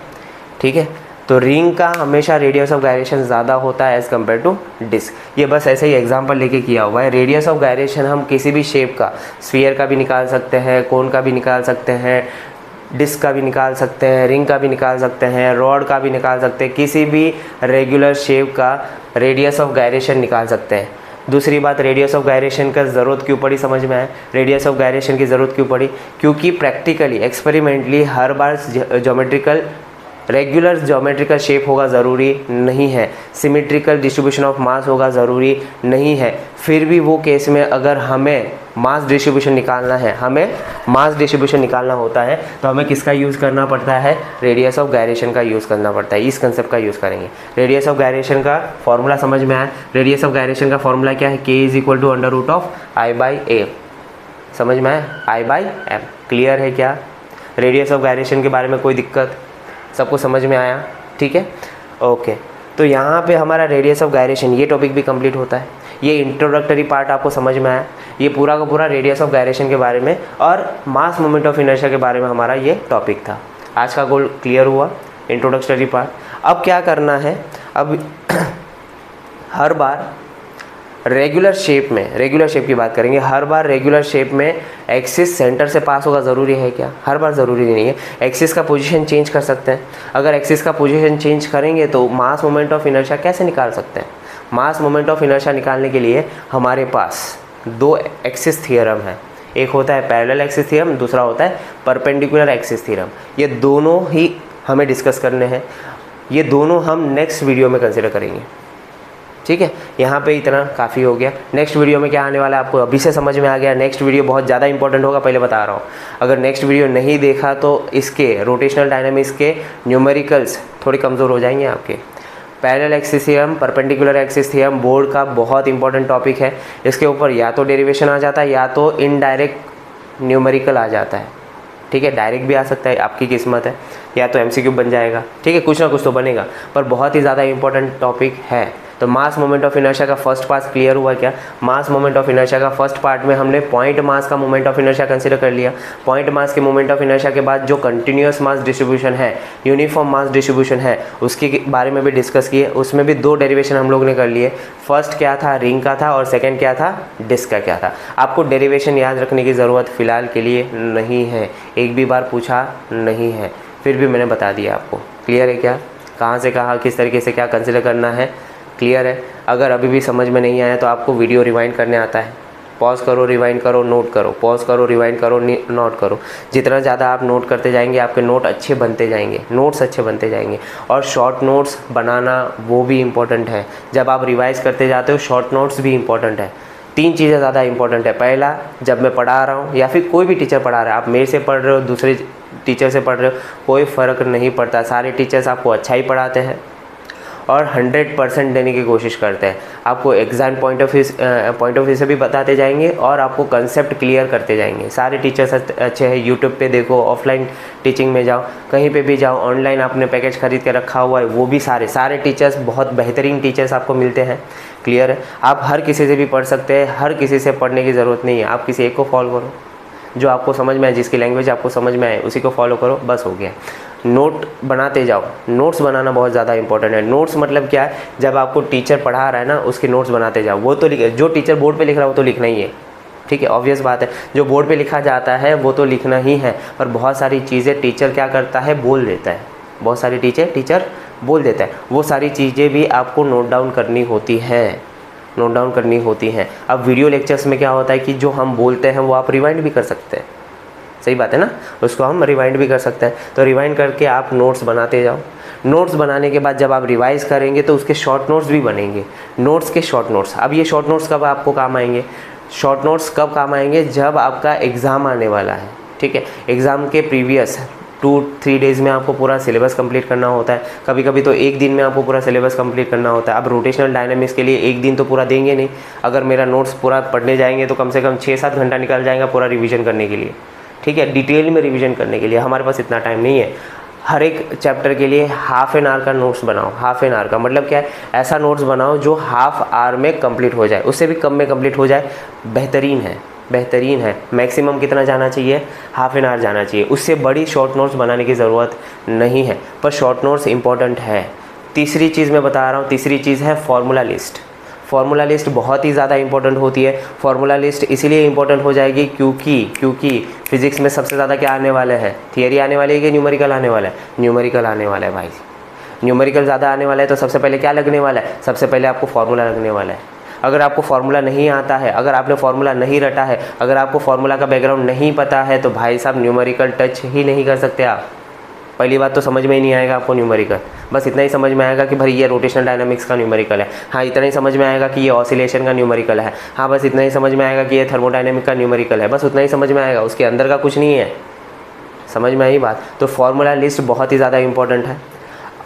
ठीक है। तो रिंग का हमेशा रेडियस ऑफ गायरेशन ज़्यादा होता है एज़ कम्पेयर टू डिस्क। ये बस ऐसे ही एग्जांपल लेके किया हुआ है। रेडियस ऑफ गायरेशन हम किसी भी शेप का, स्फीयर का भी निकाल सकते हैं, कोन का भी निकाल सकते हैं, डिस्क का भी निकाल सकते हैं, रिंग का भी निकाल सकते हैं, रॉड का भी निकाल सकते हैं, किसी भी रेगुलर शेप का रेडियस ऑफ गायरेशन निकाल सकते हैं। दूसरी बात, रेडियस ऑफ गायरेशन का ज़रूरत क्यों पड़ी? समझ में आया? रेडियस ऑफ गायरेशन की ज़रूरत क्यों पड़ी? क्योंकि प्रैक्टिकली एक्सपेरिमेंटली हर बार ज्योमेट्रिकल रेगुलर ज्योमेट्रिकल शेप होगा ज़रूरी नहीं है, सिमेट्रिकल डिस्ट्रीब्यूशन ऑफ मास होगा ज़रूरी नहीं है। फिर भी वो केस में अगर हमें मास डिस्ट्रीब्यूशन निकालना है, हमें मास डिस्ट्रीब्यूशन निकालना होता है तो हमें किसका यूज़ करना पड़ता है? रेडियस ऑफ गायरेशन का यूज़ करना पड़ता है। इस कंसेप्ट का यूज़ करेंगे। रेडियस ऑफ गायरेशन का फॉर्मूला समझ में आया? रेडियस ऑफ गायरेशन का फॉर्मूला क्या है? k = √i/a। समझ में आया? i/m। क्लियर है क्या? रेडियस ऑफ गायरेशन के बारे में कोई दिक्कत? सबको समझ में आया? ठीक है, ओके। तो यहाँ पे हमारा रेडियस ऑफ गायरेशन ये टॉपिक भी कंप्लीट होता है। ये इंट्रोडक्टरी पार्ट आपको समझ में आया? ये पूरा का पूरा रेडियस ऑफ गायरेशन के बारे में और मास मोमेंट ऑफ इनर्शिया के बारे में हमारा ये टॉपिक था। आज का गोल क्लियर हुआ, इंट्रोडक्टरी पार्ट। अब क्या करना है? अब हर बार रेगुलर शेप की बात करेंगे। हर बार रेगुलर शेप में एक्सिस सेंटर से पास होगा ज़रूरी है क्या? हर बार ज़रूरी नहीं है। एक्सिस का पोजीशन चेंज कर सकते हैं। अगर एक्सिस का पोजीशन चेंज करेंगे तो मास मोमेंट ऑफ इनर्शिया कैसे निकाल सकते हैं? मास मोमेंट ऑफ इनर्शिया निकालने के लिए हमारे पास दो एक्सिस थ्योरम है। एक होता है पैरेलल एक्सिस थ्योरम, दूसरा होता है परपेंडिकुलर एक्सिस थ्योरम। ये दोनों ही हमें डिस्कस करने हैं। ये दोनों हम नेक्स्ट वीडियो में कंसिडर करेंगे। ठीक है, यहाँ पे इतना काफ़ी हो गया। नेक्स्ट वीडियो में क्या आने वाला है आपको अभी से समझ में आ गया। नेक्स्ट वीडियो बहुत ज़्यादा इंपॉर्टेंट होगा, पहले बता रहा हूँ। अगर नेक्स्ट वीडियो नहीं देखा तो इसके रोटेशनल डायनामिक्स के न्यूमेरिकल्स थोड़े कमज़ोर हो जाएंगे आपके। Parallel axis theorem, perpendicular axis theorem board का बहुत इंपॉर्टेंट टॉपिक है। इसके ऊपर या तो डेरिवेशन आ जाता है या तो इनडायरेक्ट न्यूमेरिकल आ जाता है। ठीक है, डायरेक्ट भी आ सकता है, आपकी किस्मत है, या तो एमसीक्यू बन जाएगा। ठीक है, कुछ ना कुछ तो बनेगा, पर बहुत ही ज़्यादा इंपॉर्टेंट टॉपिक है। तो मास मोमेंट ऑफ इनर्शिया का फर्स्ट पार्ट क्लियर हुआ क्या? मास मोमेंट ऑफ इनर्शिया का फर्स्ट पार्ट में हमने पॉइंट मास का मोमेंट ऑफ इनर्शिया कंसीडर कर लिया। पॉइंट मास के मोमेंट ऑफ इनर्शिया के बाद जो कंटिन्यूअस मास डिस्ट्रीब्यूशन है, यूनिफॉर्म मास डिस्ट्रीब्यूशन है, उसके बारे में भी डिस्कस किए। उसमें भी दो डेरिवेशन हम लोग ने कर लिए। फर्स्ट क्या था? रिंग का था, और सेकेंड क्या था? डिस्क का क्या था। आपको डेरिवेशन याद रखने की ज़रूरत फ़िलहाल के लिए नहीं है, एक भी बार पूछा नहीं है, फिर भी मैंने बता दिया आपको। क्लियर है क्या? कहाँ से कहाँ, किस तरीके से क्या कंसिडर करना है, क्लियर है? अगर अभी भी समझ में नहीं आया तो आपको वीडियो रिवाइंड करने आता है। पॉज करो, रिवाइंड करो, नोट करो, पॉज करो, रिवाइंड करो, नोट करो। जितना ज़्यादा आप नोट करते जाएंगे आपके नोट अच्छे बनते जाएंगे, नोट्स अच्छे बनते जाएंगे। और शॉर्ट नोट्स बनाना वो भी इम्पोर्टेंट है। जब आप रिवाइज़ करते जाते हो शॉर्ट नोट्स भी इम्पोर्टेंट है। तीन चीज़ें ज़्यादा इंपॉर्टेंट है। पहला, जब मैं पढ़ा रहा हूँ या फिर कोई भी टीचर पढ़ा रहा है, आप मेरे से पढ़ रहे हो, दूसरे टीचर से पढ़ रहे हो, कोई फ़र्क नहीं पड़ता। सारे टीचर्स आपको अच्छा ही पढ़ाते हैं और 100% देने की कोशिश करते हैं। आपको एग्ज़ाम पॉइंट ऑफ व्यू से भी बताते जाएंगे और आपको कंसेप्ट क्लियर करते जाएंगे। सारे टीचर्स अच्छे हैं। यूट्यूब पे देखो, ऑफलाइन टीचिंग में जाओ, कहीं पे भी जाओ, ऑनलाइन आपने पैकेज खरीद के रखा हुआ है, वो भी सारे टीचर्स बहुत बेहतरीन टीचर्स आपको मिलते हैं। क्लियर है? आप हर किसी से भी पढ़ सकते हैं, हर किसी से पढ़ने की ज़रूरत नहीं है। आप किसी एक को फॉलो करो, जो आपको समझ में आए, जिसकी लैंग्वेज आपको समझ में आए उसी को फॉलो करो, बस हो गया। नोट बनाते जाओ। नोट्स बनाना बहुत ज़्यादा इंपॉर्टेंट है। नोट्स मतलब क्या है? जब आपको टीचर पढ़ा रहा है ना, उसके नोट्स बनाते जाओ। वो तो जो टीचर बोर्ड पे लिख रहा है वो तो लिखना ही है। ठीक है, ऑब्वियस बात है, जो बोर्ड पे लिखा जाता है वो तो लिखना ही है। पर बहुत सारी चीज़ें टीचर क्या करता है? बोल देता है। बहुत सारी टीचर बोल देता है। वो सारी चीज़ें भी आपको नोट डाउन करनी होती हैं। अब वीडियो लेक्चर्स में क्या होता है कि जो हम बोलते हैं वो आप रिवाइंड भी कर सकते हैं। सही बात है ना? उसको हम रिवाइंड भी कर सकते हैं। तो रिवाइंड करके आप नोट्स बनाते जाओ। नोट्स बनाने के बाद जब आप रिवाइज करेंगे तो उसके शॉर्ट नोट्स भी बनेंगे। नोट्स के शॉर्ट नोट्स। अब ये शॉर्ट नोट्स कब आपको काम आएंगे? शॉर्ट नोट्स कब काम आएंगे? जब आपका एग्ज़ाम आने वाला है। ठीक है, एग्ज़ाम के प्रीवियस 2-3 डेज़ में आपको पूरा सिलेबस कंप्लीट करना होता है। कभी कभी तो एक दिन में आपको पूरा सिलेबस कंप्लीट करना होता है। अब रोटेशनल डायनामिक्स के लिए एक दिन तो पूरा देंगे नहीं। अगर मेरा नोट्स पूरा पढ़ने जाएंगे तो कम से कम 6-7 घंटा निकल जाएगा पूरा रिवीजन करने के लिए। ठीक है, डिटेल में रिवीजन करने के लिए हमारे पास इतना टाइम नहीं है। हर एक चैप्टर के लिए हाफ एन आवर का नोट्स बनाओ। हाफ एन आवर का मतलब क्या है? ऐसा नोट्स बनाओ जो हाफ आवर में कंप्लीट हो जाए, उससे भी कम में कंप्लीट हो जाए, बेहतरीन है। मैक्सिमम कितना जाना चाहिए? हाफ एन आवर जाना चाहिए। उससे बड़ी शॉर्ट नोट्स बनाने की ज़रूरत नहीं है, पर शॉर्ट नोट्स इंपॉर्टेंट है। तीसरी चीज़ मैं बता रहा हूँ, तीसरी चीज़ है फॉर्मूला लिस्ट। फार्मूला लिस्ट बहुत ही ज़्यादा इंपॉर्टेंट होती है। फार्मूला लिस्ट इसीलिए इंपॉर्टेंट हो जाएगी क्योंकि फिजिक्स में सबसे ज़्यादा क्या आने वाले हैं? थियरी आने वाली है कि न्यूमेरिकल आने वाला है? न्यूमेरिकल आने वाला है भाई। न्यूमेरिकल ज़्यादा आने वाला है तो सबसे पहले क्या लगने वाला है? सबसे पहले आपको फार्मूला लगने वाला है। अगर आपको फार्मूला नहीं आता है, अगर आपने फार्मूला नहीं रटा है, अगर आपको फार्मूला का बैकग्राउंड नहीं पता है तो भाई साहब न्यूमेरिकल टच ही नहीं कर सकते आप। पहली बात तो समझ में ही नहीं आएगा आपको न्यूमेरिकल। बस इतना ही समझ में आएगा कि भाई ये रोटेशनल डायनामिक्स का न्यूमेरिकल है। हाँ, इतना ही समझ में आएगा कि ये ऑसिलेशन का न्यूमेरिकल है। हाँ, बस इतना ही समझ में आएगा कि ये थर्मोडायनेमिक का न्यूमेरिकल है। बस उतना ही समझ में आएगा, उसके अंदर का कुछ नहीं है। समझ में आई बात? तो फार्मूला लिस्ट बहुत ही ज़्यादा इंपॉर्टेंट है।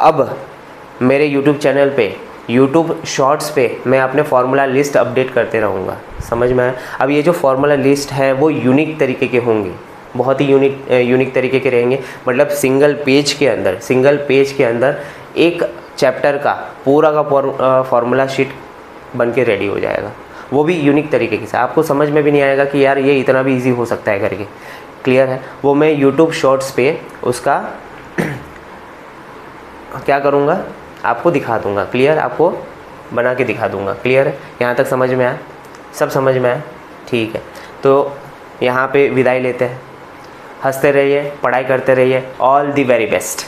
अब मेरे यूट्यूब चैनल पे, यूट्यूब शॉर्ट्स पे मैं अपने फार्मूला लिस्ट अपडेट करते रहूँगा। समझ में आया? अब ये जो फार्मूला लिस्ट है वो यूनिक तरीके के होंगे, बहुत ही यूनिक तरीके के रहेंगे। मतलब सिंगल पेज के अंदर एक चैप्टर का पूरा का फार्मूला शीट बन के रेडी हो जाएगा। वो भी यूनिक तरीके से, आपको समझ में भी नहीं आएगा कि यार ये इतना भी इजी हो सकता है करके। क्लियर है? वो मैं यूट्यूब शॉर्ट्स पे उसका क्या करूँगा, आपको दिखा दूँगा। क्लियर? आपको बना के दिखा दूंगा। क्लियर है? यहाँ तक समझ में आया? सब समझ में आया? ठीक है, तो यहाँ पे विदाई लेते हैं। हंसते रहिए, पढ़ाई करते रहिए। All the very best.